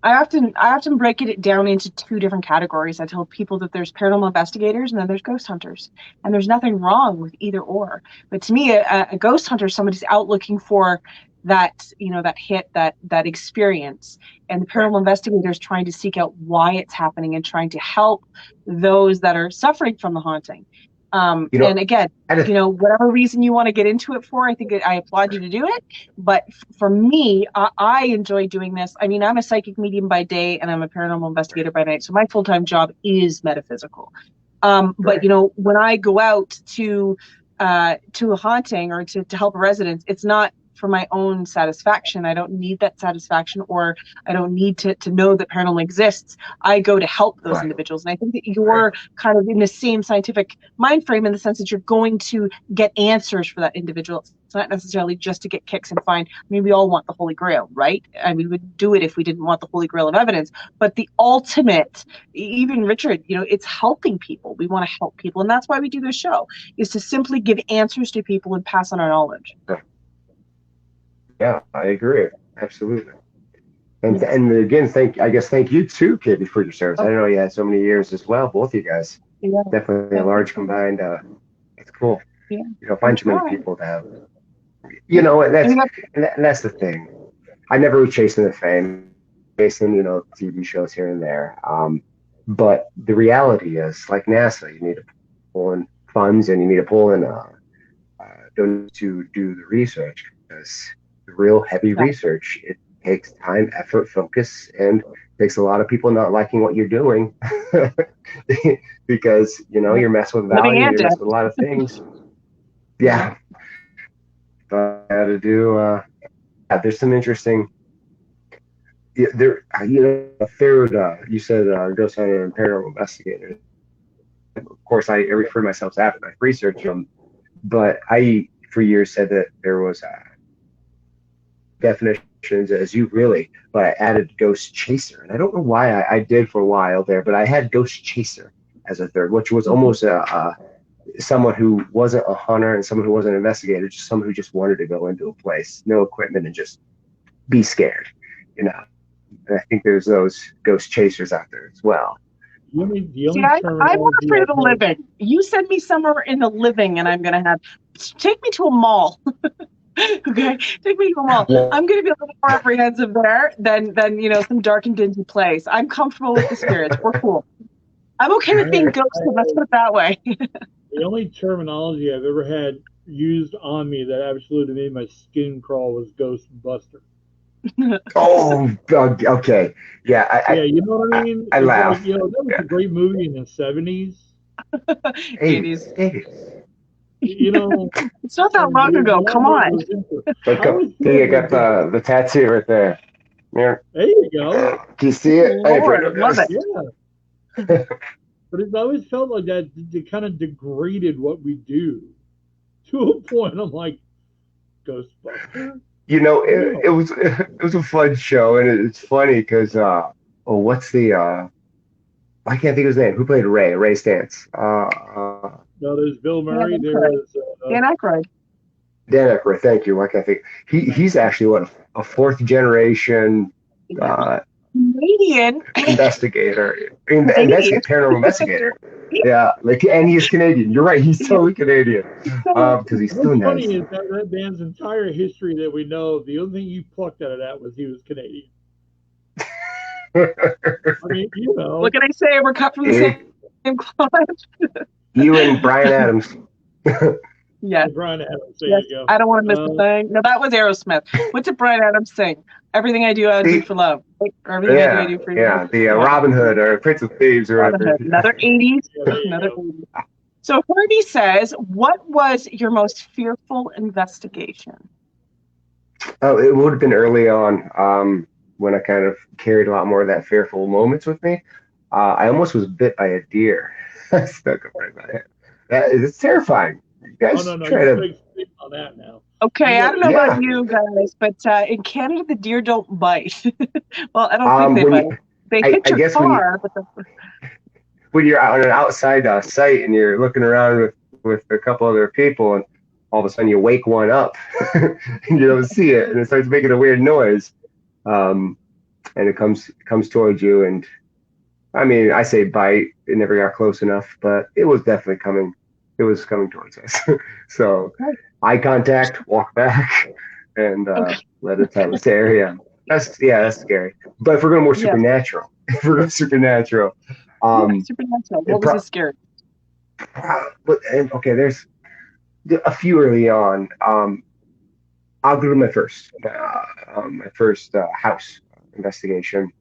I often break it down into two different categories. I tell people that there's paranormal investigators and then there's ghost hunters, and there's nothing wrong with either or. But to me, a ghost hunter is somebody's out looking for that, that hit, that experience, and the paranormal investigators trying to seek out why it's happening and trying to help those that are suffering from the haunting. And again, whatever reason you want to get into it for, I think I applaud you to do it. But for me, I enjoy doing this. I mean, I'm a psychic medium by day and I'm a paranormal investigator by night. So my full-time job is metaphysical. But when I go out to a haunting or to help residents, it's not for my own satisfaction. I don't need that satisfaction, or I don't need to know that paranormal exists. I go to help those individuals. And I think that you're kind of in the same scientific mind frame, in the sense that you're going to get answers for that individual. It's not necessarily just to get kicks and find. I mean, we all want the Holy Grail, right? I mean, we would do it if we didn't want the Holy Grail of evidence. But the ultimate, even Richard, it's helping people. We want to help people. And that's why we do this show, is to simply give answers to people and pass on our knowledge. Yeah, I agree. Absolutely. And again, thank you too, Katie, for your service. I didn't know you had so many years as well, both of you guys. Yeah. Definitely a large combined. It's cool. Yeah. You don't find too many people to have. And that's the thing. I never was chasing the fame, chasing TV shows here and there. But the reality is, like NASA, you need to pull in funds and you need to pull in to do the research, because the real heavy research, it takes time, effort, focus, and takes a lot of people not liking what you're doing because you're messing with value, you're messing with a lot of things. Yeah, but I had to do. There's some interesting. A third. You said ghost hunter and paranormal investigator. Of course, I refer to myself as after my research, but I for years said that there was definitions as you really, but I added ghost chaser, and I don't know why I did for a while there, but I had ghost chaser as a third, which was almost someone who wasn't a hunter and someone who wasn't an investigator, just someone who just wanted to go into a place, no equipment, and just be scared, And I think there's those ghost chasers out there as well. I'm not afraid of the living. You send me somewhere in the living, and I'm gonna take me to a mall. Okay, take me to a mall. I'm going to be a little more apprehensive there than some dark and dingy place. I'm comfortable with the spirits. We're cool. I'm okay with being ghosted. Let's put it that way. The only terminology I've ever had used on me that absolutely made my skin crawl was Ghostbuster. Oh, okay, yeah. You know what I mean? I laugh. Like, that was a great movie in the 70s, 80s. It's not that long ago. Come on. You got the tattoo right there. There you go. Can you see it? Lord, love it. Yeah. But it's always felt like that it kind of degraded what we do to a point. I'm like, Ghostbuster. It was a fun show, and it's funny because what's the I can't think of his name. Who played Ray? Ray Stantz. No, there's Bill Murray. There's Dan Aykroyd. Dan Aykroyd. Thank you. I can't think. He's actually a fourth generation Canadian investigator, and that's a paranormal investigator. Yeah, and he's Canadian. You're right. He's totally Canadian because he's still nice. What's funny is that band's entire history that we know, the only thing you plucked out of that was he was Canadian. I mean, What can I say? We're cut from the same cloth. You and Bryan Adams. Yes. Bryan Adams. There you go. I don't want to miss a thing. No, that was Aerosmith. What did Bryan Adams sing? Everything I do, I do for love. Everything I do for you. Yeah, the Robin Hood or Prince of Thieves or whatever. Another 80s. Another 80s. So Herbie says, what was your most fearful investigation? Oh, it would have been early on when I kind of carried a lot more of that fearful moments with me. I almost was bit by a deer. I stuck up right by it. It's terrifying. You guys no, try you're to... big on that now. Okay, I don't know about you guys, but in Canada, the deer don't bite. Well, I don't think they bite. They hit your car. When you're on an outside site and you're looking around with a couple other people, and all of a sudden you wake one up and you don't see it, and it starts making a weird noise, and it comes towards you. And I mean, I say bite. It never got close enough, but it was definitely coming. It was coming towards us. So eye contact, walk back, and let it tell us there. Yeah, that's scary. But if we're going more Yeah. supernatural, if we're going supernatural, Supernatural. What was the scary? okay, there's a few early on. I'll go to my first house investigation.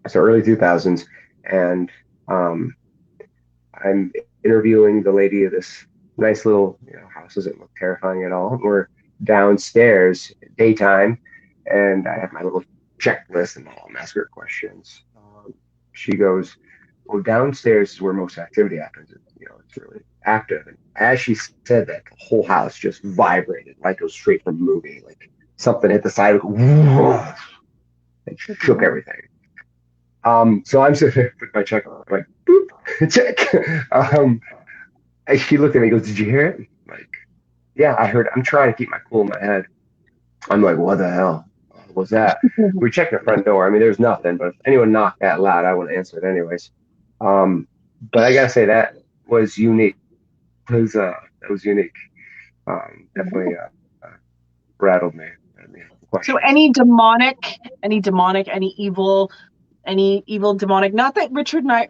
So early 2000s, and I'm interviewing the lady of this nice little house. Doesn't look terrifying at all. We're downstairs daytime, and I have my little checklist, and I'll ask her questions. She goes, "Well, downstairs is where most activity happens. It's really active." And as she said that, the whole house just vibrated like it was straight from a movie. Like something hit the side, and shook everything. So I'm sitting there with my check on, like, boop, check. And she looked at me and goes, "Did you hear it?" I'm like, "Yeah, I heard it. I'm trying to keep my cool in my head." I'm like, "What the hell was that?" We checked the front door. I mean, there's nothing, but if anyone knocked that loud, I wouldn't answer it anyways. But I gotta say that was unique. That was unique. Definitely rattled me. So any demonic, any evil, demonic, not that Richard and I,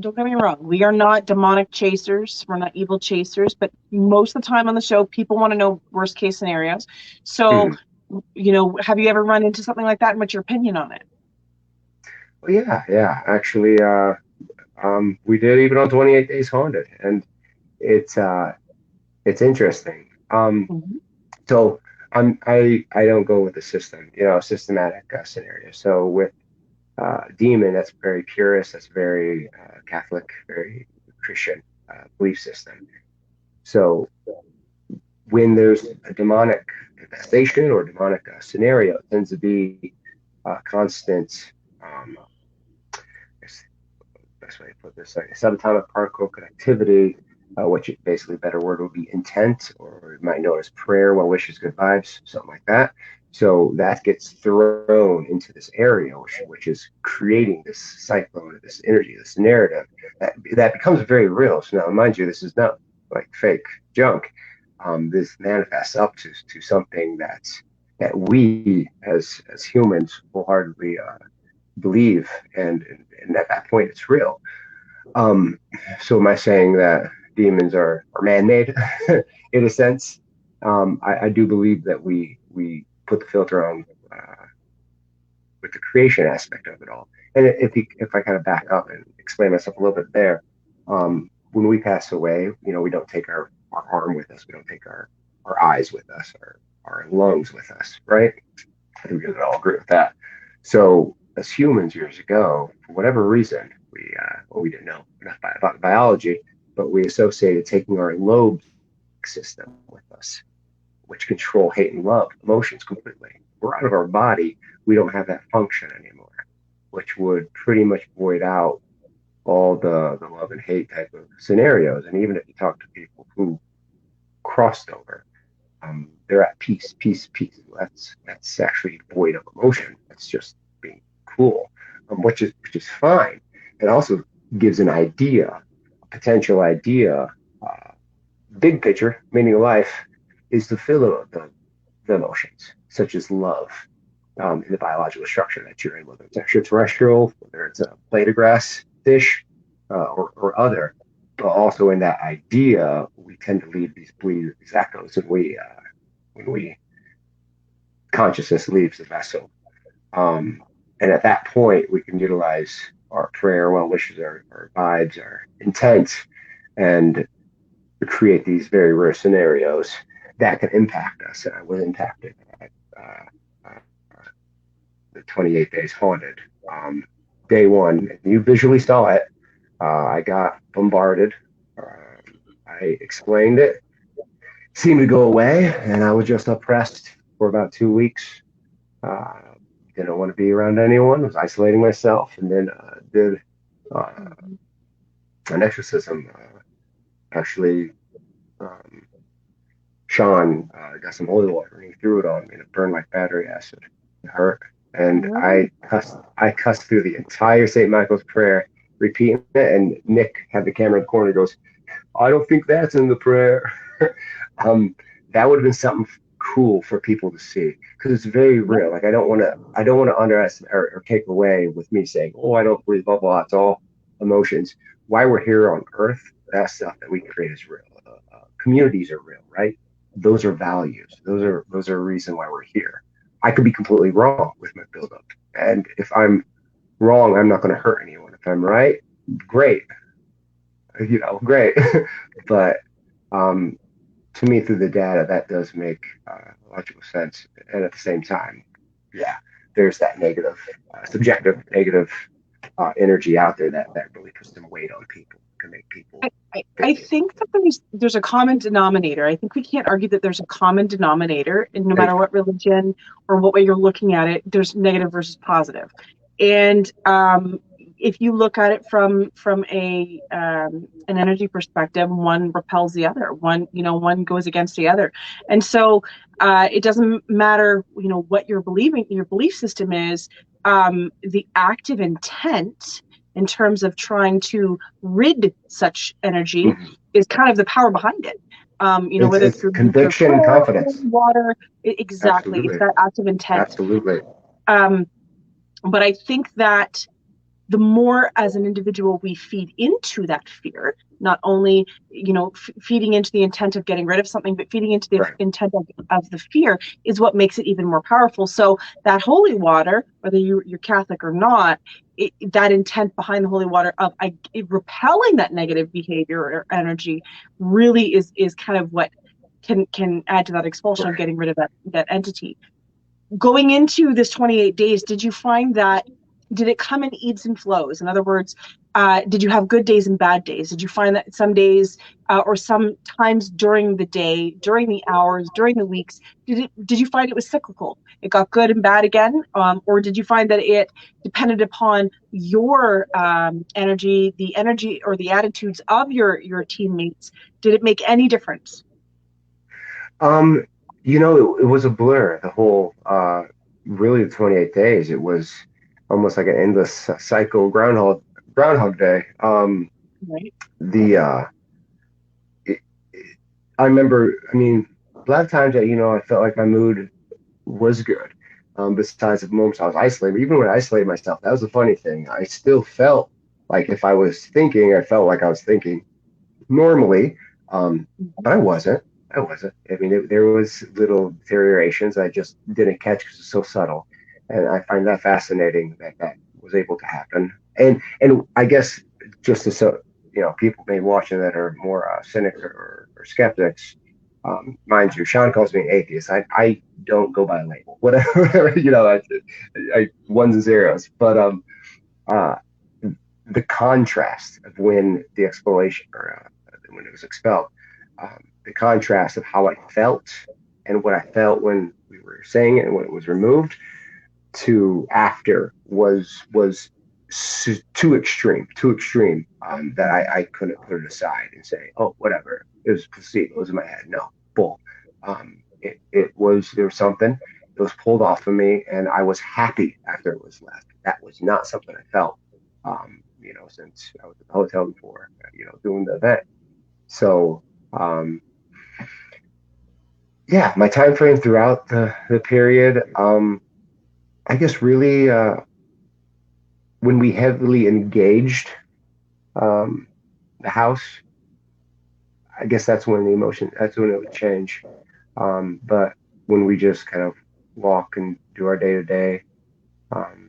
don't get me wrong, we are not demonic chasers, we're not evil chasers, but most of the time on the show, people want to know worst case scenarios. So, have you ever run into something like that, and what's your opinion on it? Well, yeah, actually, we did, even on 28 Days Haunted, and it's interesting. So I don't go with the systematic scenario. So with demon, that's very purist, that's very Catholic, very Christian belief system. So when there's a demonic infestation or demonic scenario, it tends to be constant, best way to put this, like subatomic particle connectivity, which basically a better word would be intent, or you might know as prayer, well wishes, good vibes, something like that. So that gets thrown into this area, which is creating this cyclone, this energy, this narrative that becomes very real. So now, mind you, this is not like fake junk. This manifests up to something that we as humans wholeheartedly believe, and at that point, it's real. So am I saying that demons are man-made in a sense? I do believe that we put the filter on with the creation aspect of it all. And if I kind of back up and explain myself a little bit there, when we pass away, we don't take our arm with us, we don't take our eyes with us, our lungs with us, right? I think we can all agree with that. So as humans years ago, for whatever reason, we didn't know enough about biology, but we associated taking our lobe system with us, which control hate and love emotions completely. We're out of our body, we don't have that function anymore, which would pretty much void out all the love and hate type of scenarios. And even if you talk to people who crossed over, they're at peace. That's actually void of emotion. That's just being cool, which is fine. It also gives an idea, a potential idea, big picture, meaning of life, is to fill the emotions, such as love, in the biological structure that you're in, whether it's extraterrestrial, whether it's a blade of grass fish, or other. But also in that idea, we tend to leave these echoes, and when we consciousness leaves the vessel. And at that point, we can utilize our prayer, well wishes, our vibes, our intent, and create these very rare scenarios that can impact us. And I was impacted at the 28 Days Haunted. Day one, you visually saw it. I got bombarded. I explained it. Seemed to go away, and I was just oppressed for about 2 weeks. Didn't want to be around anyone. Was isolating myself, and then did an exorcism. Actually, Sean got some holy water and he threw it on me and it burned like battery acid. It hurt. And I cussed through the entire St. Michael's prayer, repeating it. And Nick had the camera in the corner, goes, I don't think that's in the prayer. That would have been something cool for people to see because it's very real. Like I don't want to underestimate or take away with me saying, oh, I don't believe blah blah. It's all emotions. Why we're here on Earth, that stuff that we create is real. Communities are real, right? Those are values. Those are a reason why we're here. I could be completely wrong with my buildup, and if I'm wrong, I'm not going to hurt anyone. If I'm right, great, great. But to me, through the data, that does make logical sense. And at the same time, yeah, there's that negative, subjective negative energy out there that really puts some weight on people, can make people. I think that there's a common denominator. I think we can't argue that there's a common denominator, and no matter what religion or what way you're looking at it, there's negative versus positive. And if you look at it from an energy perspective, one repels the other. One goes against the other, and so it doesn't matter what your belief system is. The active intent in terms of trying to rid such energy is kind of the power behind it. Whether it's through conviction and confidence, water, exactly. Absolutely. It's that active intent. Absolutely. But I think that the more as an individual we feed into that fear, not only, feeding into the intent of getting rid of something, but feeding into the intent of the fear is what makes it even more powerful. So that holy water, whether you're Catholic or not, that intent behind the holy water of repelling that negative behavior or energy really is kind of what can add to that expulsion of getting rid of that entity. Going into this 28 days, did you find that, did it come in ebbs and flows? In other words, did you have good days and bad days? Did you find that some days or some times during the day, during the hours, during the weeks, did you find it was cyclical? It got good and bad again? Or did you find that it depended upon your energy, the energy or the attitudes of your teammates? Did it make any difference? It was a blur, the whole, really the 28 days. It was almost like an endless cycle, Groundhog Day. Right. I remember, a lot of times that, I felt like my mood was good. Besides the moments I was isolated, even when I isolated myself, that was the funny thing. I still felt like if I was thinking, I felt like I was thinking normally, but I wasn't. There was little deteriorations I just didn't catch because it's so subtle. And I find that fascinating that was able to happen. And I guess just so people may watch it that are more cynics or skeptics. Mind you, Sean calls me an atheist. I don't go by a label. Whatever, I ones and zeros. But the contrast of when the expulsion or when it was expelled, the contrast of how I felt and what I felt when we were saying it and when it was removed to after was too extreme that I couldn't put it aside and say, oh, whatever, it was placebo, it was in my head. No, bull. There was something, it was pulled off of me and I was happy after it was left. That was not something I felt since I was at the hotel before doing the event. So my time frame throughout the period, I guess really when we heavily engaged the house, I guess that's when it would change. But when we just kind of walk and do our day to day,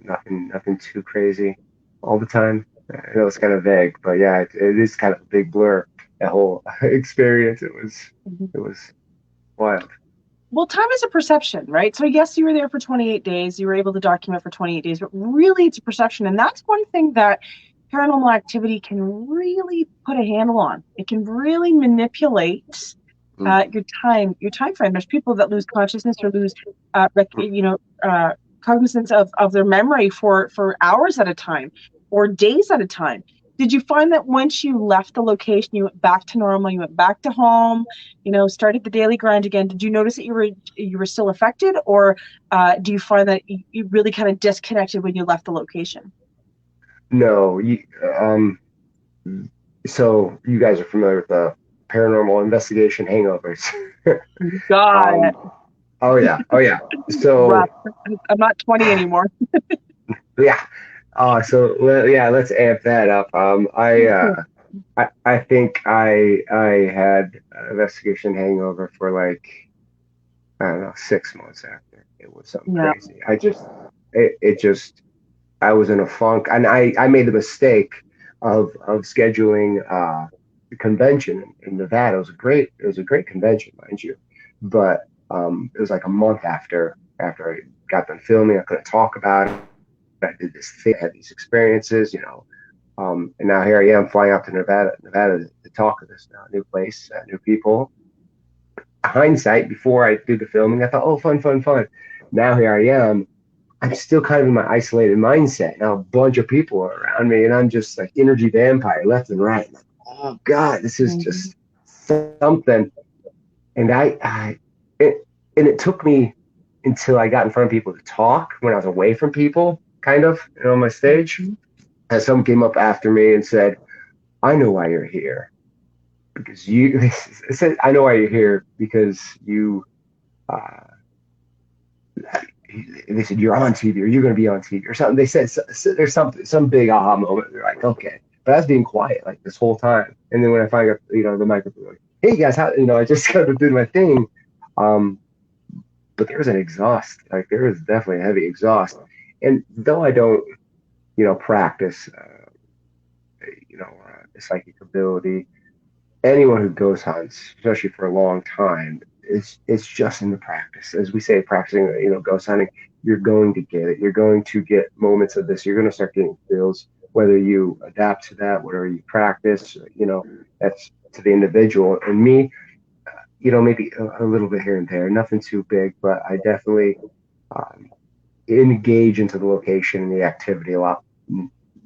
nothing too crazy all the time. I know it's kind of vague, but yeah, it is kind of a big blur. That whole experience, it was wild. Well, time is a perception, right? So yes, you were there for 28 days. You were able to document for 28 days, but really it's a perception. And that's one thing that paranormal activity can really put a handle on. It can really manipulate your time frame. There's people that lose consciousness or lose, cognizance of their memory for hours at a time or days at a time. did you find that once you left the location, you went back to normal, you went back to home, started the daily grind again? Did you notice that you were still affected, or do you find that you really kind of disconnected when you left the location? No, so you guys are familiar with the paranormal investigation hangovers. Got it. Oh yeah. So Rough. I'm not 20 anymore. yeah. Yeah, let's amp that up. I think I had an investigation hangover for like, I don't know, 6 months after. It was something Yeah. crazy. It just, I was in a funk, and I made the mistake of scheduling the convention in Nevada. It was a great convention, mind you, but it was like a month after I got done filming. I couldn't talk about it. I did this thing, I had these experiences, and now here I am flying out to Nevada to talk to this new place, new people. Hindsight, before I did the filming, I thought, oh, fun. Now here I am. I'm still kind of in my isolated mindset. Now a bunch of people are around me, and I'm just like energy vampire left and right. I'm like, oh God, this is just something. And it took me until I got in front of people to talk when I was away from people, kind of, on my stage. And someone came up after me and said, I know why you're here. Because I know why you're here because you, they said, you're on TV or you're going to be on TV or something. They said, there's some big aha moment. They're like, okay. But I was being quiet like this whole time. And then when I finally got, the microphone, like, hey guys, how, I just kind of did my thing. But there was an exhaust, like there was definitely a heavy exhaust. And though I don't, practice, psychic ability, anyone who ghost hunts, especially for a long time, it's just in the practice. As we say, practicing, ghost hunting, you're going to get it. You're going to get moments of this. You're going to start getting feels, whether you adapt to that, whatever you practice, that's to the individual. And me, maybe a little bit here and there, nothing too big, but I definitely engage into the location and the activity a lot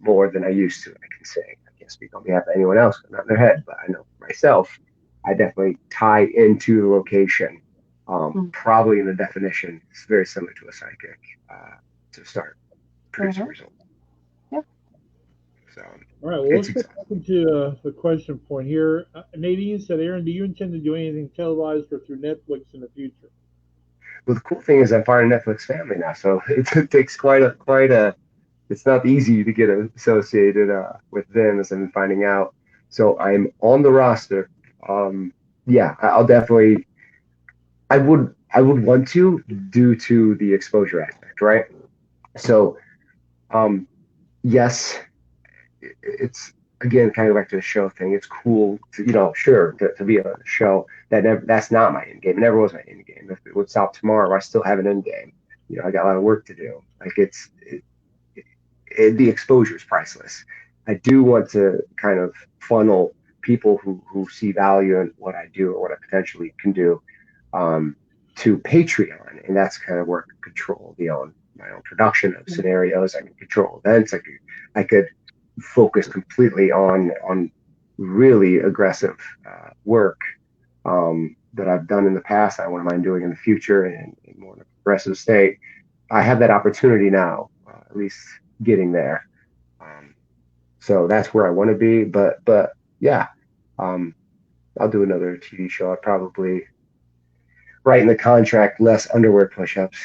more than I used to. I can say, I can't speak on behalf of anyone else, not in their head, but I know for myself, I definitely tie into the location. Probably in the definition, it's very similar to a psychic to start producing results. Yeah. So, all right. Well, let's get back into the question point here. Nadine said, "Aaron, do you intend to do anything televised or through Netflix in the future?" Well, the cool thing is I'm part of Netflix family now, so it takes quite a. It's not easy to get associated with them, as I'm finding out. So I'm on the roster. Yeah, I'll definitely. I would want to, due to the exposure aspect, right? So, yes, it's again kind of back to the show thing. It's cool to, sure, to be on a show that's not my end game. It never was my end game. If it would stop tomorrow, I still have an end game. I got a lot of work to do. Like the exposure is priceless. I do want to kind of funnel people who see value in what I do or what I potentially can do to Patreon, and that's kind of where I can control my own production of scenarios. I can control events. I could focus completely on really aggressive work that I've done in the past. I wouldn't mind doing in the future and more in a progressive state. I have that opportunity now, at least getting there. So that's where I want to be. But yeah, I'll do another TV show. I'd probably write in the contract less underwear push-ups,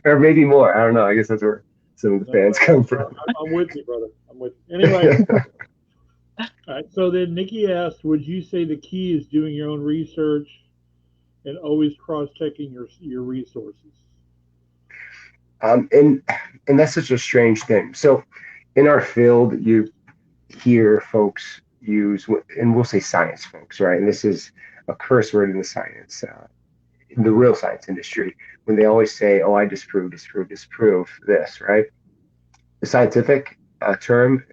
or maybe more. I don't know. I guess that's where some of the fans come from. I'm with you, brother. I'm with you. Anyway. All right. So then Nikki asked, would you say the key is doing your own research and always cross-checking your resources? And that's such a strange thing. So in our field, you hear folks use, and we'll say science folks, right? And this is a curse word in the science, in the real science industry, when they always say, oh, I disprove this, right? The scientific term,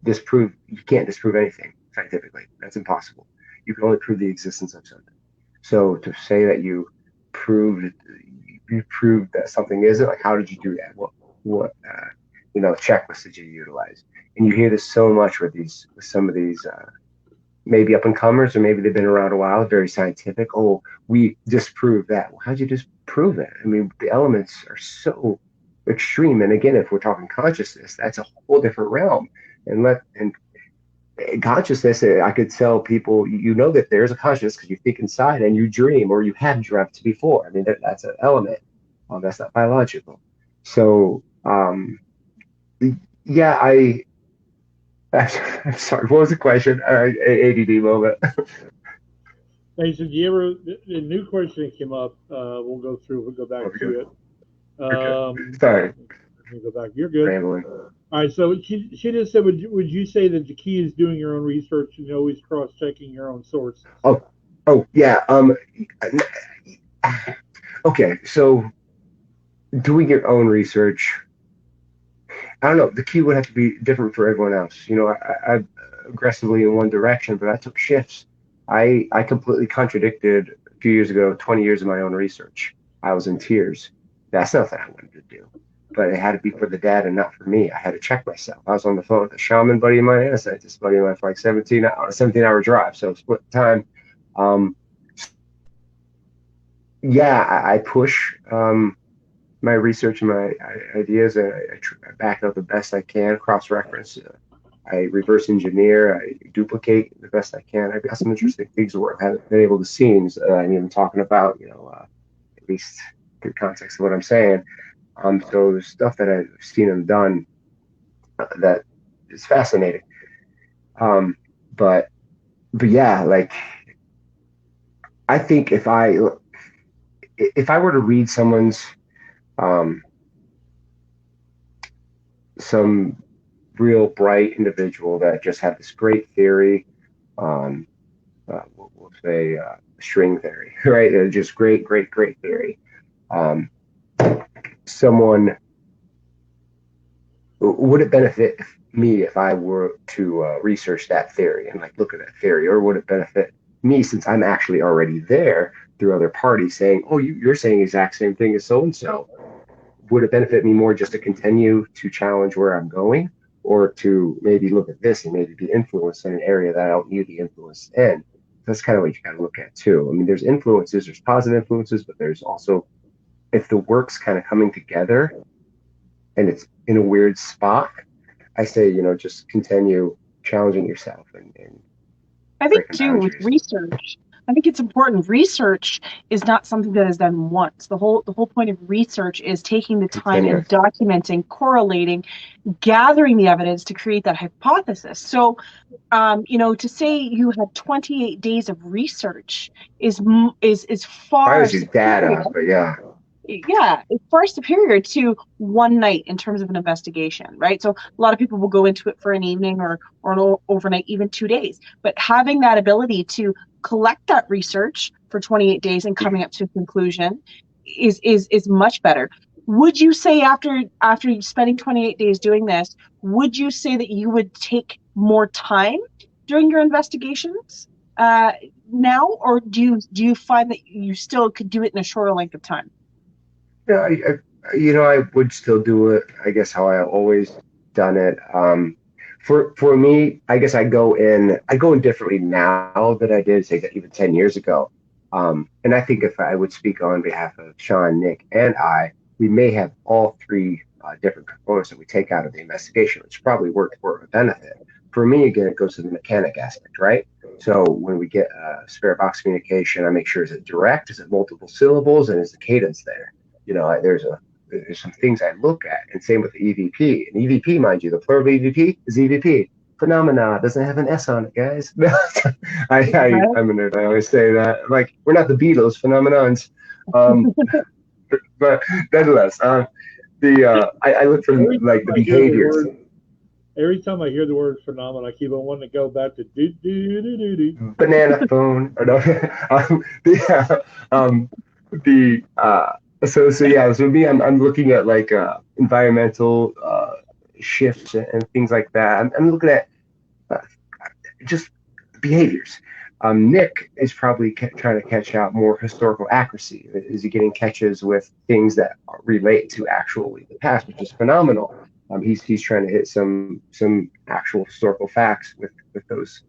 disprove, you can't disprove anything scientifically. That's impossible. You can only prove the existence of something. So to say that you proved that something isn't, like, how did you do that? checklists that you utilize. And you hear this so much with some of these maybe up and comers, or maybe they've been around a while, very scientific. Oh, we disproved that. Well, how'd you disprove that? I mean, the elements are so extreme. And again, if we're talking consciousness, that's a whole different realm. And consciousness, I could tell people, that there's a consciousness because you think inside and you dream, or you have dreamt before. I mean, that's an element. That's not biological. So, yeah, I'm sorry. What was the question? ADD moment. Hey, so the new question that came up, we'll go back to it. Sorry. Let me go back. You're good. Rambling. All right, so she just said, would you say that the key is doing your own research and always cross-checking your own sources? Oh, yeah. Okay, so doing your own research, I don't know, the key would have to be different for everyone else. I aggressively in one direction, but I took shifts. I completely contradicted a few years ago 20 years of my own research. I was in tears. That's nothing I wanted to do, but it had to be for the data, not for me. I had to check myself. I was on the phone with a shaman buddy of mine and a scientist buddy of mine for like 17-hour drive. So split the time. I push my research and my ideas, and I back up the best I can, cross-reference. I reverse engineer, I duplicate the best I can. I've got some interesting things where I haven't been able to see, I'm even talking about, at least good context of what I'm saying. So there's stuff that I've seen them done that is fascinating. But yeah, like, I think if I were to read someone's some real bright individual that just had this great theory, we'll say string theory, right? Just great theory. Someone, would it benefit me if I were to research that theory and like look at that theory, or would it benefit me since I'm actually already there through other parties saying, oh, you're saying the exact same thing as so-and-so? Would it benefit me more just to continue to challenge where I'm going, or to maybe look at this and maybe be influenced in an area that I don't need to be influenced in? That's kind of what you got to look at too. I mean, there's influences, there's positive influences, but there's also, if the work's kind of coming together and it's in a weird spot, I say, just continue challenging yourself. And I think too, with research, I think it's important. Research is not something that is done once. The whole point of research is taking the time and documenting, correlating, gathering the evidence to create that hypothesis. So, to say you had 28 days of research is far. I was just data, but yeah. Yeah, it's far superior to one night in terms of an investigation, right? So a lot of people will go into it for an evening or an overnight, even 2 days. But having that ability to collect that research for 28 days and coming up to a conclusion is much better. Would you say after spending 28 days doing this, would you say that you would take more time during your investigations now, or do you find that you still could do it in a shorter length of time? Yeah, I would still do it, I guess, how I always done it. For me, I guess I go in differently now than I did, say, even 10 years ago. And I think if I would speak on behalf of Sean, Nick, and we may have all three different components that we take out of the investigation, which probably worked for a benefit. For me, again, it goes to the mechanic aspect, right? So when we get spirit box communication, I make sure, is it direct? Is it multiple syllables? And is the cadence there? There's some things I look at, and same with the EVP. And EVP, mind you, the plural of EVP is EVP. Phenomena doesn't have an S on it, guys. I'm a nerd. I always say that. Like, we're not the Beatles, phenomenons. But nonetheless, I look for the behaviors. Every time I hear the word phenomenon, I keep on wanting to go back to do. Banana phone. Or no, So me, I'm looking at like environmental shifts and things like that. I'm looking at just behaviors. Nick is probably trying to catch out more historical accuracy. Is he getting catches with things that relate to actually the past, which is phenomenal. He's trying to hit some actual historical facts with those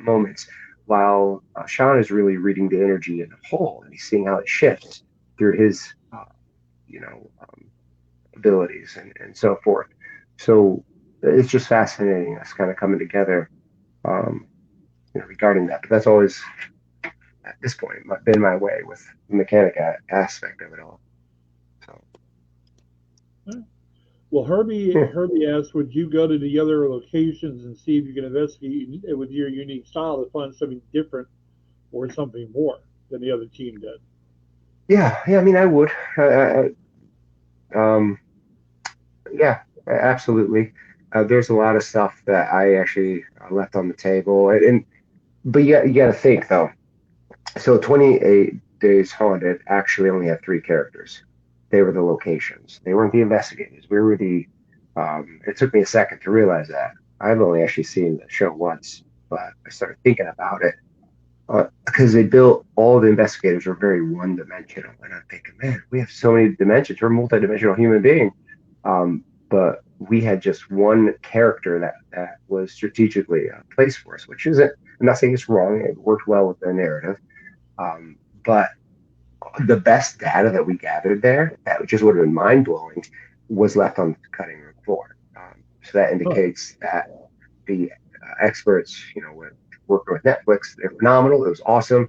moments, while Sean is really reading the energy in a whole, and he's seeing how it shifts through his you know abilities and so forth. So it's just fascinating us kind of coming together regarding that. But that's always at this point been my way with the mechanic aspect of it all. So Well, Herbie yeah. Herbie asked, would you go to the other locations and see if you can investigate with your unique style to find something different or something more than the other team did? Yeah, I mean, I would. Um, yeah, absolutely. There's a lot of stuff that I actually left on the table, and but you got to think though. So 28 Days Haunted actually only had three characters. They were the locations. They weren't the investigators. We were the. It took me a second to realize that. I've only actually seen the show once, but I started thinking about it because they built all the investigators were very one dimensional, and I'm thinking, man, we have so many dimensions. We're a multi-dimensional human being, but we had just one character that was strategically placed for us, which isn't. I'm not saying it's wrong. It worked well with the narrative, but the best data that we gathered there, that just would have been mind blowing, was left on the cutting room floor. So that Huh. indicates that the experts, working with Netflix, they're phenomenal. It was awesome.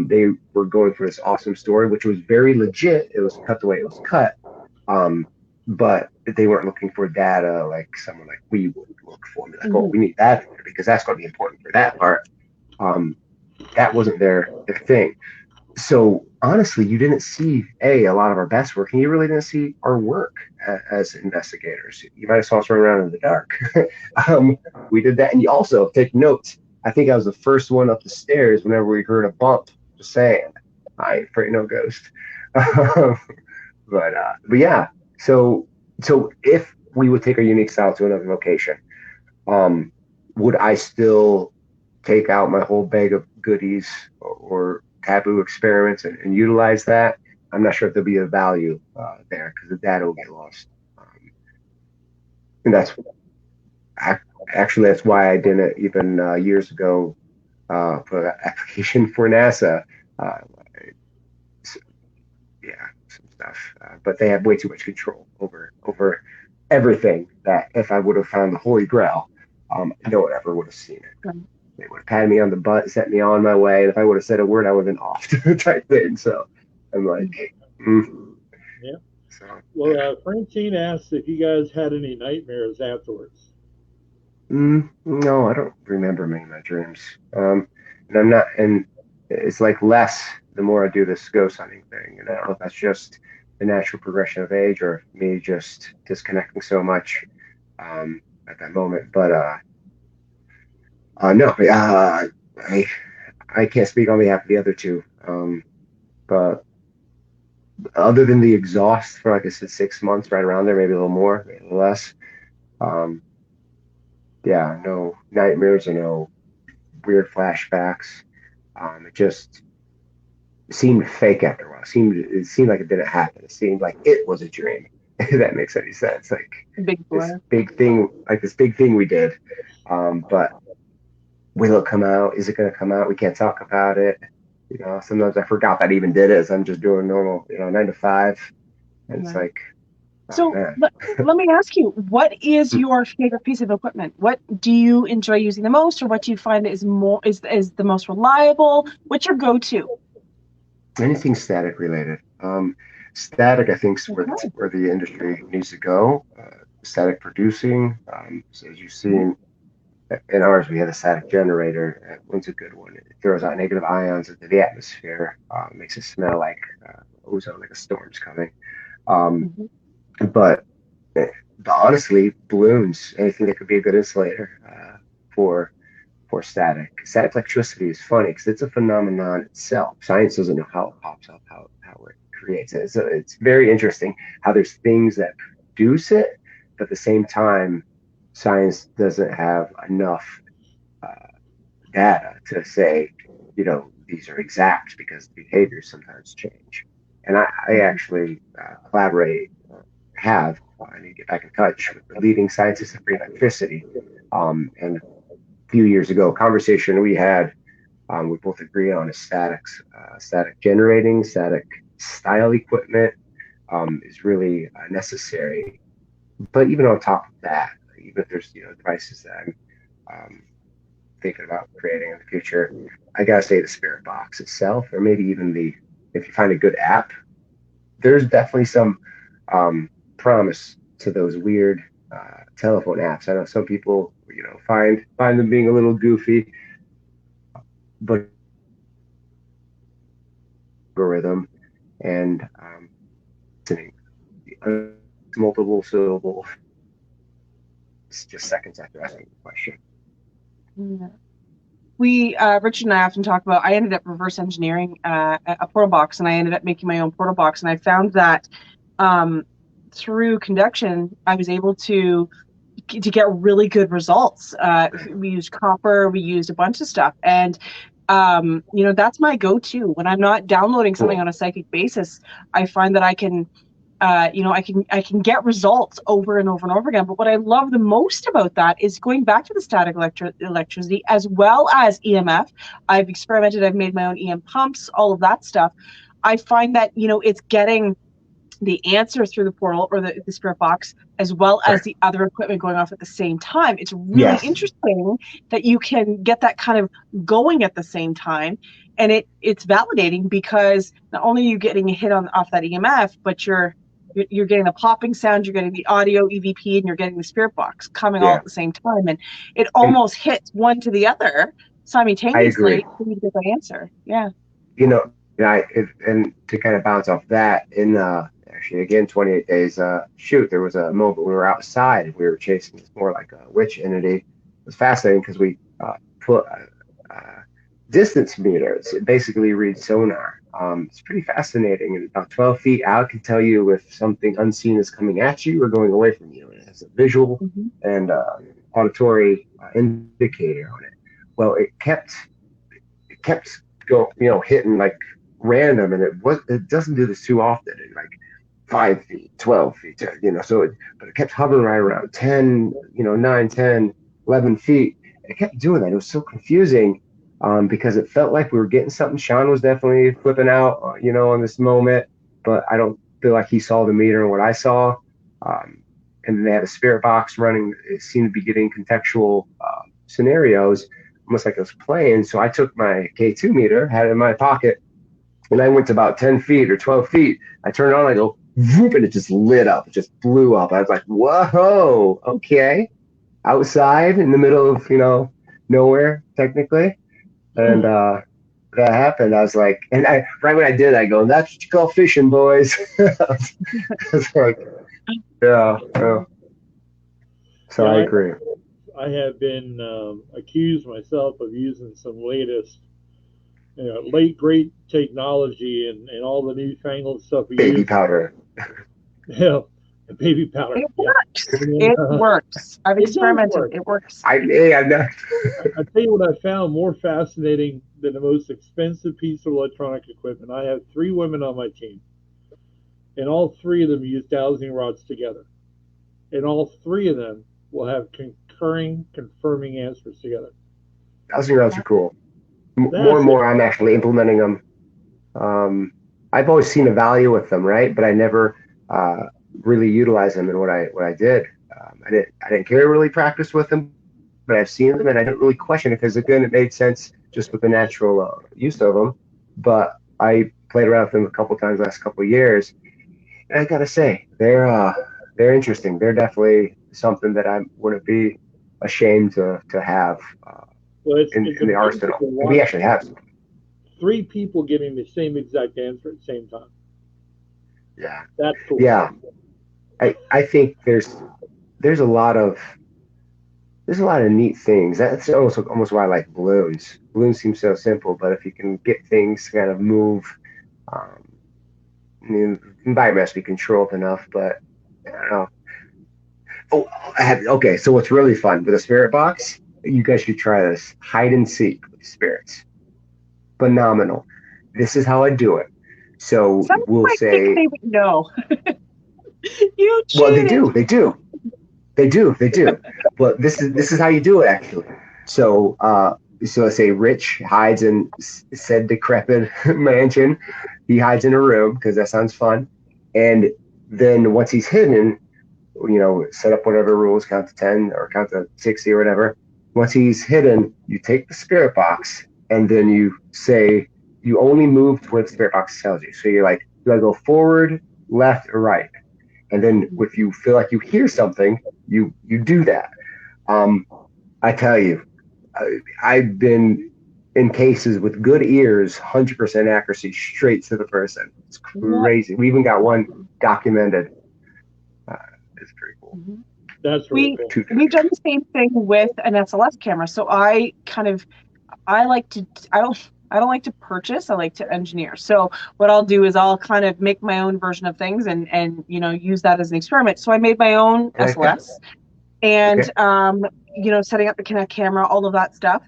They were going for this awesome story, which was very legit. It was cut the way it was cut. But they weren't looking for data like someone like we would look for. Like, oh, we need that in there because that's going to be important for that part. That wasn't their thing. So honestly, you didn't see a lot of our best work, and you really didn't see our work as investigators. You might have saw us run around in the dark. We did that, and you also take notes. I think I was the first one up the stairs whenever we heard a bump. Just saying, I ain't afraid no ghost. But yeah. So if we would take our unique style to another location, um, would I still take out my whole bag of goodies or taboo experiments and utilize that? I'm not sure if there'll be a value there because the data will get lost. And actually that's why I didn't even years ago put an application for NASA. Uh, so, yeah, some stuff, but they have way too much control over everything. That if I would have found the Holy Grail, no one ever would have seen it. They would have patted me on the butt, sent me on my way. And if I would have said a word, I would have been off type thing. So I'm like, Yeah. so Well, Francine asked if you guys had any nightmares afterwards. no, I don't remember many of my dreams. And I'm not, and it's like less the more I do this ghost hunting thing. And I don't know if that's just the natural progression of age or me just disconnecting so much at that moment. But no, I I can't speak on behalf of the other two. But other than the exhaust for, like I said, 6 months, right around there, maybe a little more, maybe a little less. Um, yeah, no nightmares or no weird flashbacks. It just seemed fake after a while. It seemed like it didn't happen. It seemed like it was a dream. If that makes any sense. Like Big this blur. big thing we did. But will it come out? Is it going to come out? We can't talk about it. Sometimes I forgot that I even did it as I'm just doing normal, 9 to 5. And it's Right. like, oh So man. let me ask you, what is your favorite piece of equipment? What do you enjoy using the most, or what do you find is the most reliable? What's your go-to? Anything static related. Static, I think, is Okay. where the industry needs to go. Static producing. So as you've seen in ours, we have a static generator. One's a good one. It throws out negative ions into the atmosphere, makes it smell like ozone, like a storm's coming. Um, Mhm. but, but honestly, balloons, anything that could be a good insulator for for static. Static electricity is funny because it's a phenomenon itself. Science doesn't know how it pops up, how it creates it. So it's very interesting how there's things that produce it, but at the same time, science doesn't have enough uh, data to say, these are exact because behaviors sometimes change. And I actually collaborate have. I need to get back in touch with the leading scientists of free electricity. And a few years ago, a conversation we had, we both agree on is static generating, static style equipment is really necessary. But even on top of that, even if there's devices that I'm thinking about creating in the future, I gotta say the Spirit Box itself, or maybe even if you find a good app, there's definitely some promise to those weird telephone apps. I know some people find them being a little goofy, but algorithm and listening multiple syllable. It's just seconds after asking the question. Yeah. We, Richard and I often talk about, I ended up reverse engineering a portal box, and I ended up making my own portal box. And I found that through conduction, I was able to get really good results. We used copper, we used a bunch of stuff. And, that's my go-to. When I'm not downloading something on a psychic basis, I find that I can I can get results over and over and over again. But what I love the most about that is going back to the static electricity as well as EMF. I've experimented. I've made my own EM pumps, all of that stuff. I find that, it's getting the answer through the portal or the Spirit Box, as well as the other equipment going off at the same time. It's really interesting that you can get that kind of going at the same time. And it's validating because not only are you getting a hit off that EMF, but you're getting the popping sound, you're getting the audio EVP, and you're getting the Spirit Box coming all at the same time. And it almost hits one to the other simultaneously for you to get the answer. Yeah. And to kind of bounce off that, actually, again, 28 days, there was a moment we were outside and we were chasing this more like a witch entity. It was fascinating because we put distance meters. It basically reads sonar. It's pretty fascinating. And about 12 feet out, can tell you if something unseen is coming at you or going away from you. It has a visual and auditory indicator on it. Well, it kept going, hitting like random, and it doesn't do this too often. It, like 5 feet, 12 feet, but it kept hovering right around 10, 9, 10, 11 feet. It kept doing that. It was so confusing. Because it felt like we were getting something. Sean was definitely flipping out, on this moment, but I don't feel like he saw the meter and what I saw. And then they had a Spirit Box running. It seemed to be getting contextual scenarios, almost like it was playing. So I took my K2 meter, had it in my pocket, and I went to about 10 feet or 12 feet. I turned it on, I go, whoop, and it just lit up. It just blew up. I was like, whoa, okay. Outside in the middle of, nowhere, technically. And that happened. I was like, right when I did, I go, that's what you call fishing, boys. It's like, yeah. So I agree. I have been accused myself of using some latest, great technology and all the newfangled stuff. Baby powder. Yeah. Baby powder. It works. It works. I've experimented. It works. I know. I tell you what I found more fascinating than the most expensive piece of electronic equipment. I have 3 women on my team, and all 3 of them use dowsing rods together, and all 3 of them will have concurring, confirming answers together. Dowsing rods are cool. More and more, I'm actually implementing them. I've always seen a value with them, right? But I never really utilize them in what I did. I didn't care to really practice with them, but I've seen them and I didn't really question it because again, it made sense just with the natural use of them. But I played around with them a couple times last couple of years, and I gotta say they're interesting. They're definitely something that I wouldn't be ashamed to have in the arsenal. And we actually have some. 3 people getting the same exact answer at the same time. Yeah, that's cool. Yeah, I think there's a lot of neat things. That's almost why I like balloons. Balloons seem so simple, but if you can get things to kind of move, by must be controlled enough. But I don't know. Okay. So what's really fun with a Spirit Box? You guys should try this. Hide and seek with spirits. Phenomenal. This is how I do it. So we'll say they would know. You Well, they cheated. do. Well, this is how you do it actually. So so let's say Rich hides in said decrepit mansion. He hides in a room because that sounds fun. And then once he's hidden, set up whatever rules, count to 10 or count to 60 or whatever. Once he's hidden, you take the spirit box and then you say you only move to where the spirit box tells you. So you're like, you gotta go forward, left, or right. And then if you feel like you hear something, you do that. Um, I tell you, I've been in cases with good ears, 100% accuracy, straight to the person. It's crazy. We even got one documented. Uh, it's pretty cool. That's really cool. We've done the same thing with an SLS camera. So I like to I don't like to purchase, I like to engineer. So what I'll do is I'll kind of make my own version of things and use that as an experiment. So I made my own SLS and setting up the Kinect camera, all of that stuff.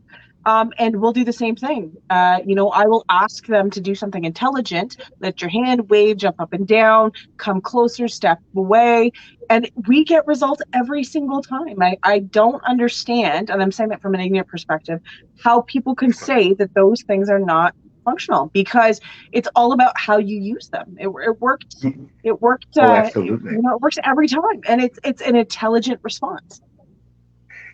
And we'll do the same thing. I will ask them to do something intelligent, let your hand wave, jump up and down, come closer, step away. And we get results every single time. I don't understand, and I'm saying that from an ignorant perspective, how people can say that those things are not functional, because it's all about how you use them. It worked. It worked. Oh, absolutely. It works every time, and it's an intelligent response.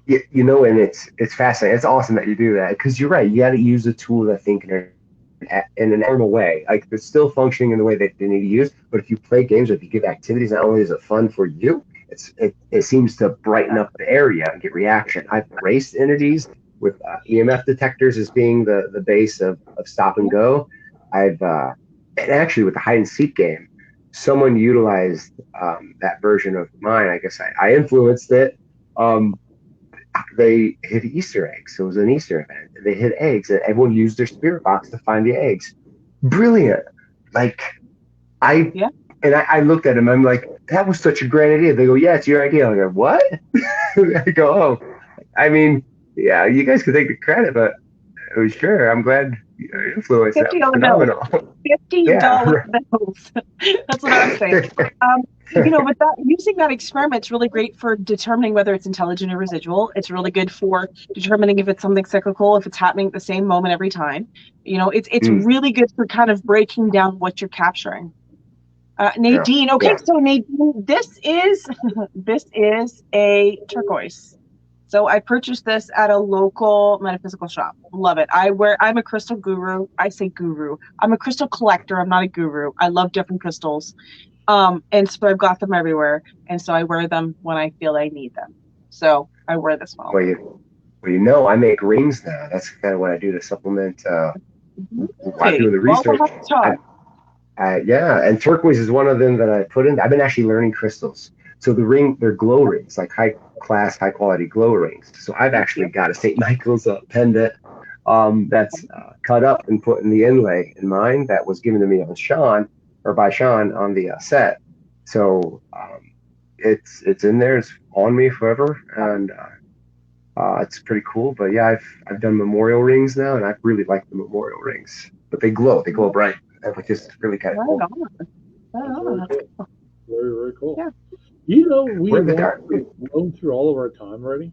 And it's fascinating. It's awesome that you do that, because you're right. You got to use the tool that think in a normal way. Like, it's still functioning in the way that they need to use. But if you play games, or if you give activities, not only is it fun for you, it seems to brighten up the area and get reaction. I've raced entities with EMF detectors as being the base of stop and go. And actually with the hide and seek game, someone utilized that version of mine. I guess I influenced it. They hid Easter eggs. So it was an Easter event. They hid eggs, and everyone used their spirit box to find the eggs. Brilliant. Like, I looked at them. I'm like, that was such a great idea. They go, yeah, it's your idea. I go, what? I go, oh, I mean, yeah, you guys could take the credit, but sure, I'm glad you influenced that. Phenomenal. $50 bills. That's what I was saying. But using that experiment is really great for determining whether it's intelligent or residual. It's really good for determining if it's something cyclical, if it's happening at the same moment every time. It's really good for kind of breaking down what you're capturing. Nadine, so Nadine, this is a turquoise. So I purchased this at a local metaphysical shop. Love it. I'm a crystal guru. I say guru. I'm a crystal collector. I'm not a guru. I love different crystals. And so I've got them everywhere. And so I wear them when I feel I need them. So I wear this one. Well, I make rings now. That's kind of what I do to supplement while doing the research. And turquoise is one of them that I put in. I've been actually learning crystals. So they're glow rings, like high quality glow rings. So I've actually got a St. Michael's pendant that's cut up and put in the inlay in mine that was given to me by Sean on the set. So it's in there. It's on me forever, and it's pretty cool. But yeah, I've done memorial rings now, and I really like the memorial rings. But they glow bright, which is really kind of cool. Very, very cool. Yeah. We've blown through all of our time already.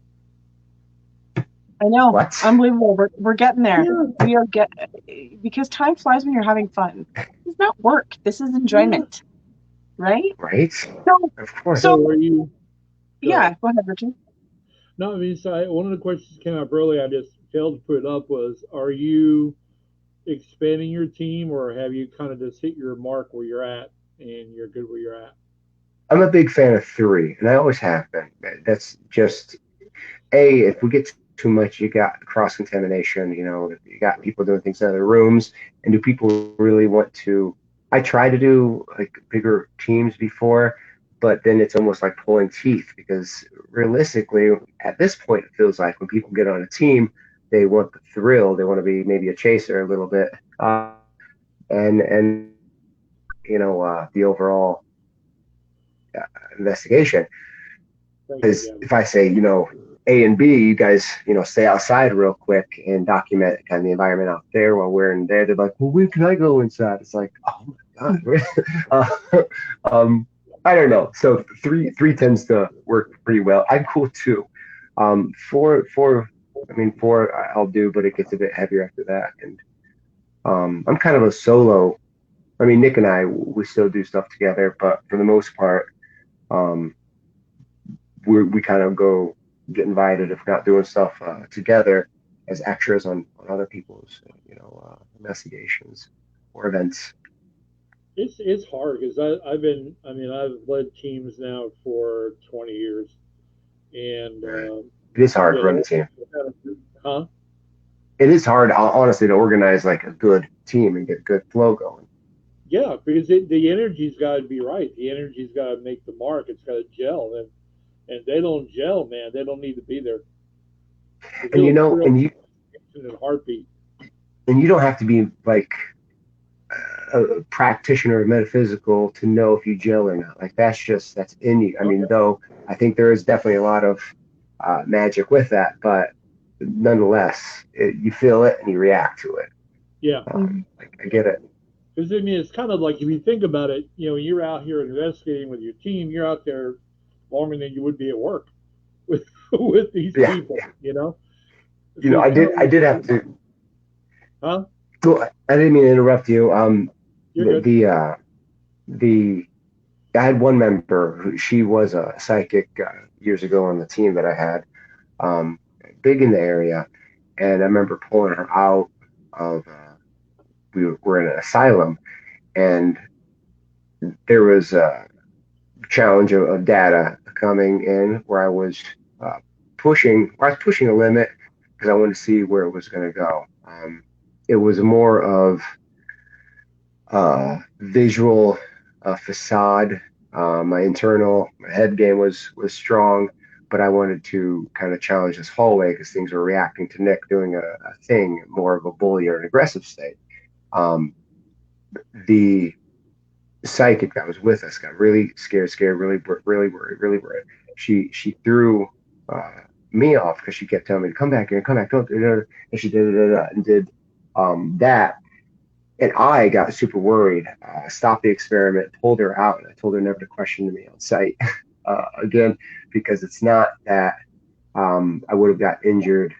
I know. What? Unbelievable. We're getting there. Yeah. Because time flies when you're having fun. This is not work. This is enjoyment. Right? Right. So, of course. So are you? Go ahead, Richard. No, I mean, so one of the questions came up earlier. I just failed to put it up. Was, are you expanding your team, or have you kind of just hit your mark where you're at and you're good where you're at? I'm a big fan of 3, and I always have been. That's just if we get too much, you got cross-contamination. You got people doing things in other rooms, and do people really want to? I try to do like bigger teams before, but then it's almost like pulling teeth, because realistically, at this point, it feels like when people get on a team, they want the thrill. They want to be maybe a chaser a little bit, and the overall investigation. Because if I say, A and B, you guys, stay outside real quick and document kind of the environment out there while we're in there. They're like, well, when can I go inside? It's like, oh my God. I don't know. So three tends to work pretty well. I'm cool too. Four. I mean, four I'll do, but it gets a bit heavier after that. And I'm kind of a solo. I mean, Nick and I we still do stuff together, but for the most part, um, we kind of go get invited if we're not doing stuff together as extras on other people's investigations or events. It's hard because I've led teams now for 20 years, and It is hard yeah, to run the team. huh? It is hard, honestly, to organize like a good team and get good flow going. Yeah, because the energy's got to be right. The energy's got to make the mark. It's got to gel, and if they don't gel, man, they don't need to be there. And you know, and you in a heartbeat. and you don't have to be like a practitioner of metaphysical to know if you gel or not. Like that's in you. I mean, though I think there is definitely a lot of magic with that, but nonetheless, you feel it and you react to it. Yeah. Like, I get it. Because I mean, it's kind of like if you think about it, you're out here investigating with your team. You're out there longer than you would be at work with these people. Yeah. So I did have to. Huh? Go. I didn't mean to interrupt you. You're good. I had one member who she was a psychic years ago on the team that I had, big in the area, and I remember pulling her out of. We were in an asylum, and there was a challenge of data coming in where I was pushing a limit because I wanted to see where it was going to go. It was more of visual facade. My head game was strong, but I wanted to kind of challenge this hallway because things were reacting to Nick doing a thing, more of a bully or an aggressive state. The psychic that was with us got really scared, really worried. She threw me off because she kept telling me to come back here, come back, don't, and she did and did that. And I got super worried, stopped the experiment, pulled her out, and I told her never to question me on site again, because it's not that I would have got injured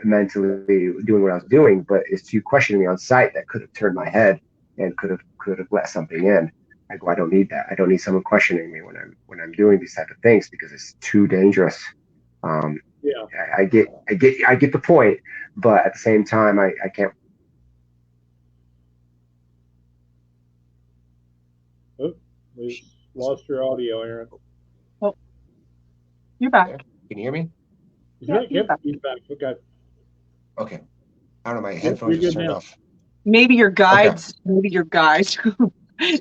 mentally doing what I was doing, but it's you questioning me on site that could have turned my head and could have let something in. I go, I don't need that. I don't need someone questioning me when I'm doing these type of things because it's too dangerous. Yeah. I get the point, but at the same time, I can't. Oh, we lost your audio, Aaron. Oh, you're back. Can you hear me? Yep, he's back. Okay. Okay. I don't know. My headphones just turned off. Maybe your guides. Okay. Maybe your guides.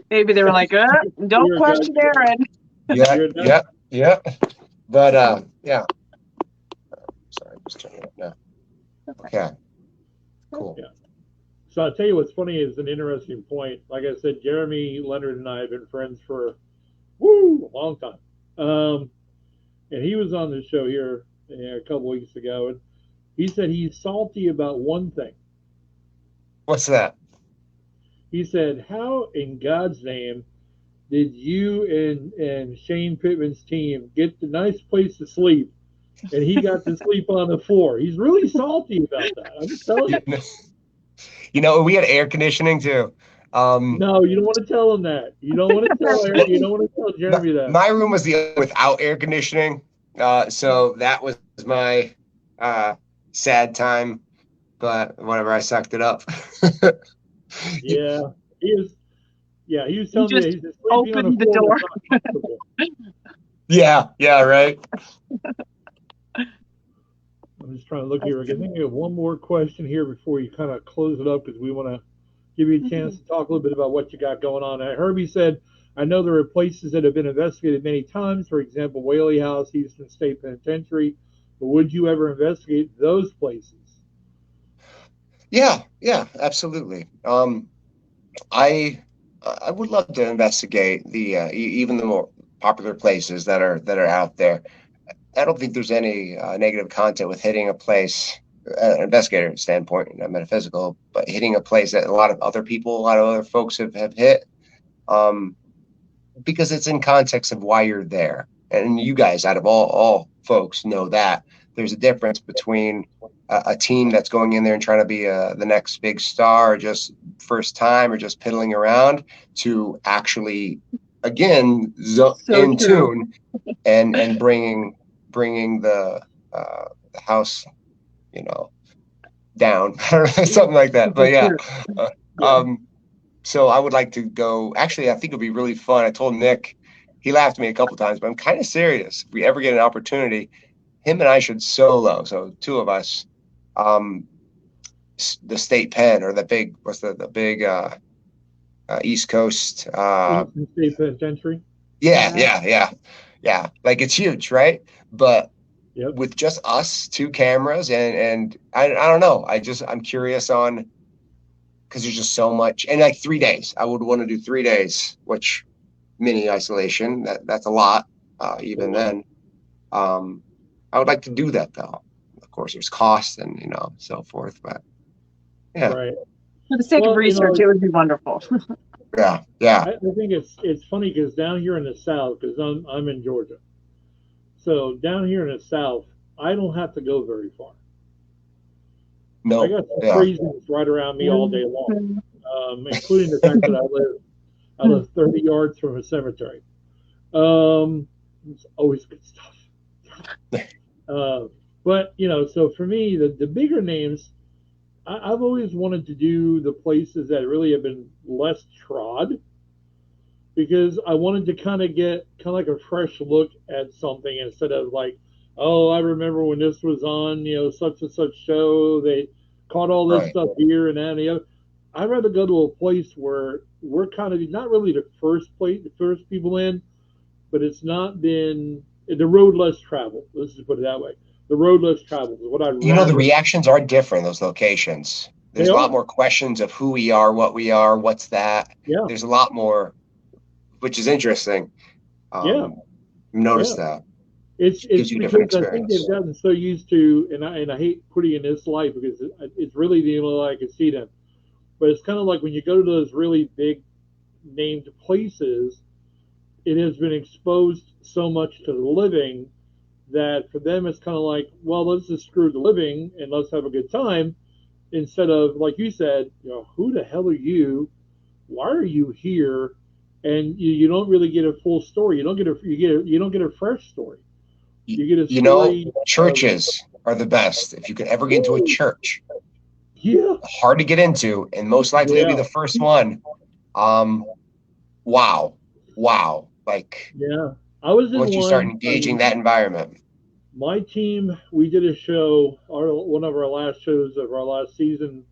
Maybe they were like, "Don't question Aaron." Yeah. But yeah. Sorry, I'm just turning it up now. Okay. Cool. Yeah. So I'll tell you what's funny is an interesting point. Like I said, Jeremy Leonard and I have been friends for a long time. And he was on the show here a couple weeks ago, and he said he's salty about one thing. What's that? He said, how in God's name did you and Shane Pittman's team get the nice place to sleep, and he got to sleep on the floor? He's really salty about that. I'm just telling you. You know, we had air conditioning too. No, you don't want to tell him that. You don't want to tell Eric. You don't want to tell Jeremy that. My room was the only without air conditioning, so that was my sad time. But whatever, I sucked it up. Yeah, he was. Yeah, he was telling me he's just opened the door. Yeah, right. I'm just trying to look here. I think we have one more question here before you kind of close it up because we want to give you a chance to talk a little bit about what you got going on. Herbie said, I know there are places that have been investigated many times, for example, Whaley House, Houston State Penitentiary, but would you ever investigate those places? Yeah, absolutely. I would love to investigate the even the more popular places that are out there. I don't think there's any negative content with hitting a place, an investigator standpoint, not metaphysical, but hitting a place that a lot of other folks have hit. because it's in context of why you're there. And you guys, out of all folks, know that there's a difference between a team that's going in there and trying to be the next big star, or just first time, or just piddling around, to actually, again, in tune and bringing the house, down, something like that. But yeah. So I would like to go. Actually, I think it'd be really fun. I told Nick, he laughed at me a couple times, but I'm kind of serious. If we ever get an opportunity, him and I should solo. So two of us, the state pen, or the big, what's the big East Coast State Penitentiary. Yeah. Like, it's huge, right? But Yep. with just us, 2 cameras, and I don't know. I'm curious on, because there's just so much, and like 3 days. I would want to do 3 days, which mini isolation. That's a lot, even then. I would like to do that, though. Of course, there's cost and so forth, but yeah. Right. For the sake of research, it would be wonderful. Yeah. I think it's funny because down here in the South, because I'm in Georgia, so down here in the South, I don't have to go very far. No. I got some crazies right around me all day long, including the fact that I live 30 yards from a cemetery. It's always good stuff. But so for me, the bigger names, I've always wanted to do the places that really have been less trod, because I wanted to kind of get like a fresh look at something, instead of like, oh, I remember when this was on, such and such show, they caught all this stuff here and that and the other. I'd rather go to a place where we're kind of not really the first people in, but it's not been the road less traveled. Let's just put it that way. The road less traveled is what I'd rather. The reactions are different in those locations. There's a lot more questions of who we are, what we are, what's that. Yeah. There's a lot more, which is interesting. Notice that. It's gives you because different I think experience. they've gotten so used to, and I hate putting in this light because it's really the only way I can see them. But it's kind of like when you go to those really big named places, it has been exposed so much to the living that for them it's kind of like, well, let's just screw the living and let's have a good time, instead of, like you said, who the hell are you? Why are you here? And you don't really get a full story. You don't get a fresh story. You get a story. Churches are the best. If you could ever get into a church, hard to get into, and most likely it'll be the first one. Wow. Like, I was in once you start engaging that environment. My team, we did a show, one of our last shows of our last season.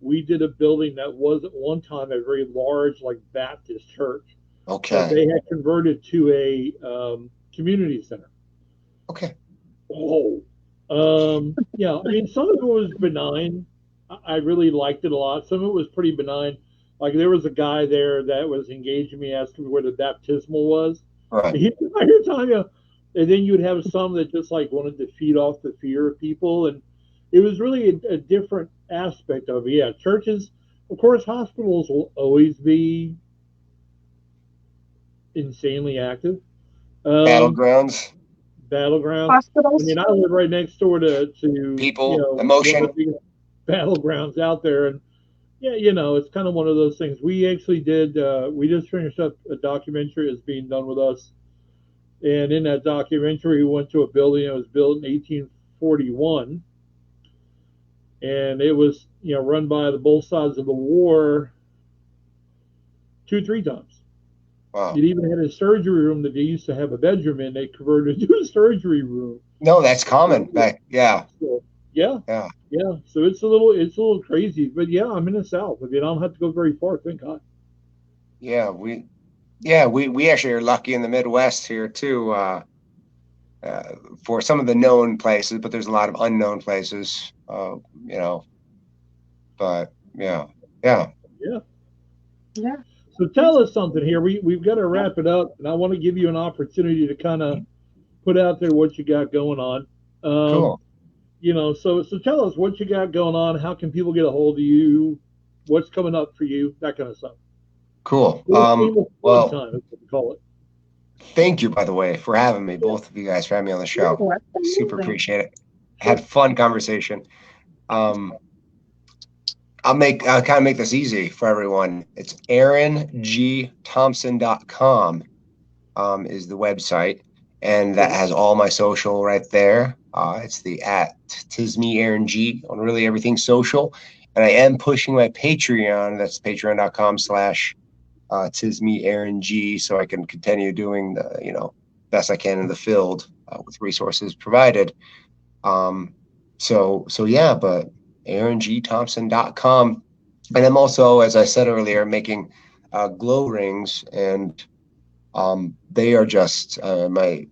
We did a building that was at one time a very large, like, Baptist church. Okay. But they had converted to a community center. Okay. Yeah. I mean, some of it was benign. I really liked it a lot. Some of it was pretty benign. Like, there was a guy there that was engaging me, asking me where the baptismal was. Right. And then you'd have some that just like wanted to feed off the fear of people, and it was really a different aspect of it. Yeah, churches, of course, hospitals will always be insanely active. Battlegrounds. Hospitals. I mean, I live right next door to people, emotion, one of the biggest battlegrounds out there, and it's kind of one of those things. We actually did. We just finished up a documentary that's being done with us. And in that documentary, we went to a building that was built in 1841, and it was, run by both sides of the war 2-3 times. Wow. It even had a surgery room that they used to have a bedroom in. They converted it to a surgery room. No, that's common. So, yeah. So it's a little crazy, but I'm in the South. I mean, I don't have to go very far, thank God. We actually are lucky in the Midwest here too, for some of the known places, but there's a lot of unknown places, but yeah. So tell us something here. We've got to wrap it up, and I want to give you an opportunity to kind of put out there what you got going on. Cool. So tell us what you got going on. How can people get a hold of you? What's coming up for you? That kind of stuff. Cool. Well, Well, time, that's what we call it. thank you, by the way, for having me, both of you guys, for having me on the show. Super appreciate it. Had fun conversation. I'll kind of make this easy for everyone. It's AaronGThompson.com is the website, and that has all my social right there. It's the @TisMeAaronG on really everything social. And I am pushing my Patreon. That's patreon.com/TisMeAaronG, so I can continue doing the best I can in the field with resources provided. So yeah, but AaronGThompson.com. And I'm also, as I said earlier, making glow rings, and they are just my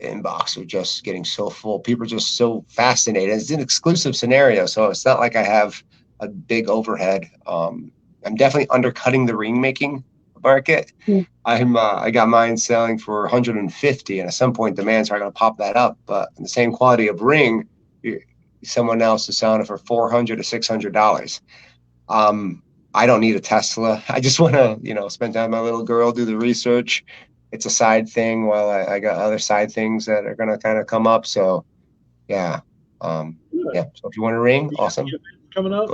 inbox are just getting so full. People are just so fascinated. It's an exclusive scenario, so it's not like I have a big overhead. I'm definitely undercutting the ring making market. I got mine selling for 150, and at some point demands are going to pop that up. But in the same quality of ring, someone else is selling it for $400 to $600. I don't need a Tesla. I just want to, spend time with my little girl, do the research. It's a side thing while I got other side things that are going to kind of come up. So, yeah. So if you want a ring, awesome. Coming up?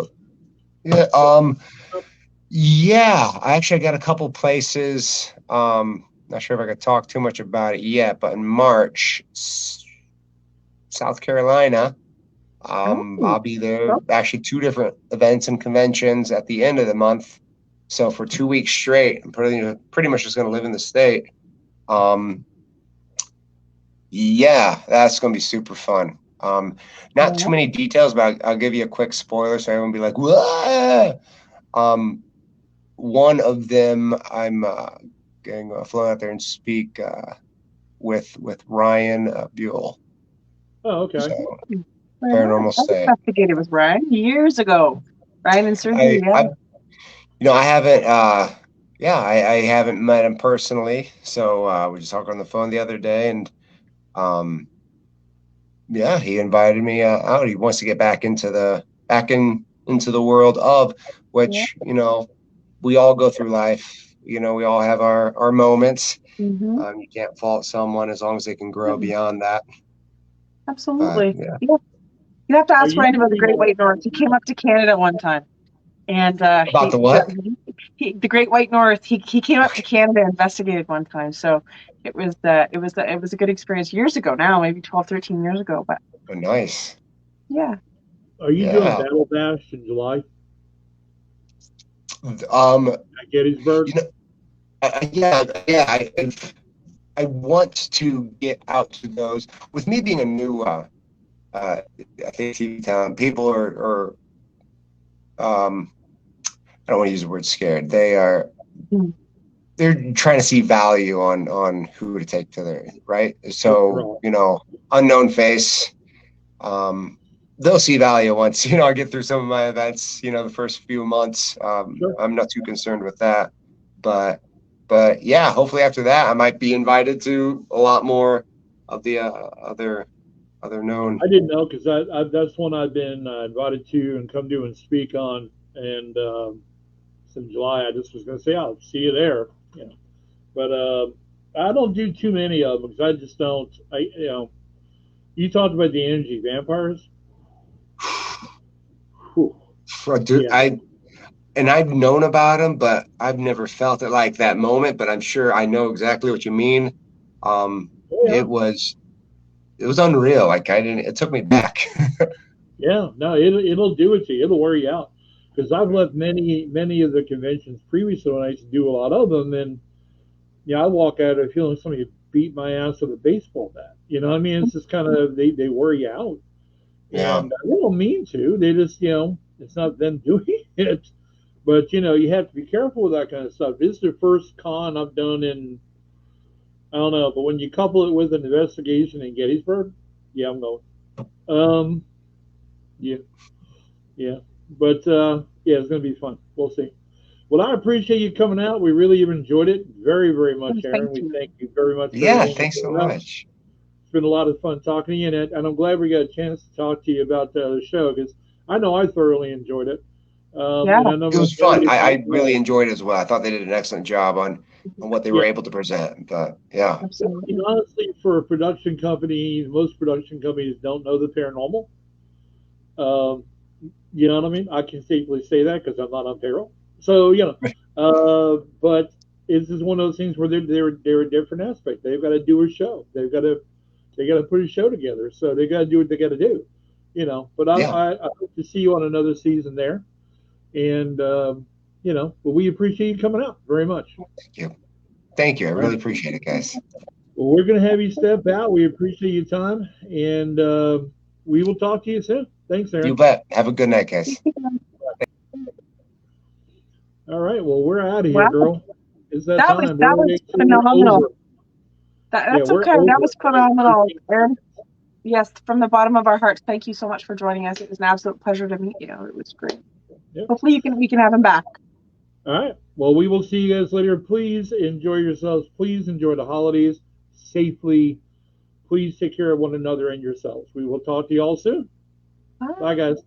Yeah. I actually got a couple places. Not sure if I could talk too much about it yet, but in March, South Carolina, I'll be there. Actually, 2 different events and conventions at the end of the month. So for 2 weeks straight, I'm pretty much just going to live in the state. That's going to be super fun. Not too many details, but I'll give you a quick spoiler so everyone will be like, "Whoa!" One of them, I'm getting flown out there and speak with Ryan Buell. Oh, okay. So, Paranormal Stay. I investigated with Ryan years ago. Ryan and Sergey. I haven't. I haven't met him personally. So we just talked on the phone the other day, and he invited me out. He wants to get back into the world of which we all go through life. We all have our moments. Mm-hmm. You can't fault someone as long as they can grow beyond that. Absolutely. You have to ask Ryan about the Great White North. He came up to Canada one time, and about the what? The Great White North. He came up to Canada and investigated one time. So it was a good experience years ago now, maybe 12, 13 years ago. But nice. Yeah. Are you doing Battle Bash in July? At Gettysburg? I want to get out to those. With me being a new I think TV talent, people are I don't want to use the word scared. They're trying to see value on who to take to their right. So, unknown face. They'll see value once, I get through some of my events, the first few months. Sure. I'm not too concerned with that. But hopefully after that, I might be invited to a lot more of the other known. I didn't know because that's one I've been invited to and come to and speak on. And in July, I just was going to say, I'll see you there. But I don't do too many of them because I just don't. You talked about the energy vampires. Dude, I've known about them, but I've never felt it like that moment. But I'm sure I know exactly what you mean. It was unreal. Like it took me back. It'll do it to you. It'll wear you out. Because I've left many of the conventions previously when I used to do a lot of them, and I walk out of feeling somebody beat my ass with a baseball bat. You know what I mean? It's just kind of they wear you out. Yeah. And they don't mean to. They just it's not them doing it. But you have to be careful with that kind of stuff. This is the first con I've done in I don't know, but when you couple it with an investigation in Gettysburg, I'm going. But it's going to be fun. We'll see. Well, I appreciate you coming out. We really have enjoyed it very, very much, Aaron. We thank you very much. Thanks so much. It's been a lot of fun talking to you, and I'm glad we got a chance to talk to you about the show because I know I thoroughly enjoyed it. Yeah. and I know It was my fun. buddy- I really enjoyed it as well. I thought they did an excellent job on what they were Yeah. able to present. But yeah, Absolutely. honestly, for a production company, most production companies don't know the paranormal. Um, you know what I mean? I can safely say that because I'm not on payroll. So but it's just one of those things where they're a different aspect. They've got to do a show. They got to put a show together. So they got to do what they got to do. But Yeah. I hope to see you on another season there, and but we appreciate you coming out very much. thank you. Thank you. I really appreciate it, guys. Well, we're going to have you step out. We appreciate your time, and we will talk to you soon. Thanks, Aaron. You bet. Have a good night, guys. All right. Well, we're out of here, Wow. girl. It's that That time. was We're phenomenal. over. That's we're okay. over. That was phenomenal. Aaron, yes, from the bottom of our hearts, thank you so much for joining us. It was an absolute pleasure to meet you. It was great. Yep. Hopefully we can have him back. All right. Well, we will see you guys later. Please enjoy yourselves. Please enjoy the holidays safely. Please take care of one another and yourselves. We will talk to you all soon. Bye. Bye, guys.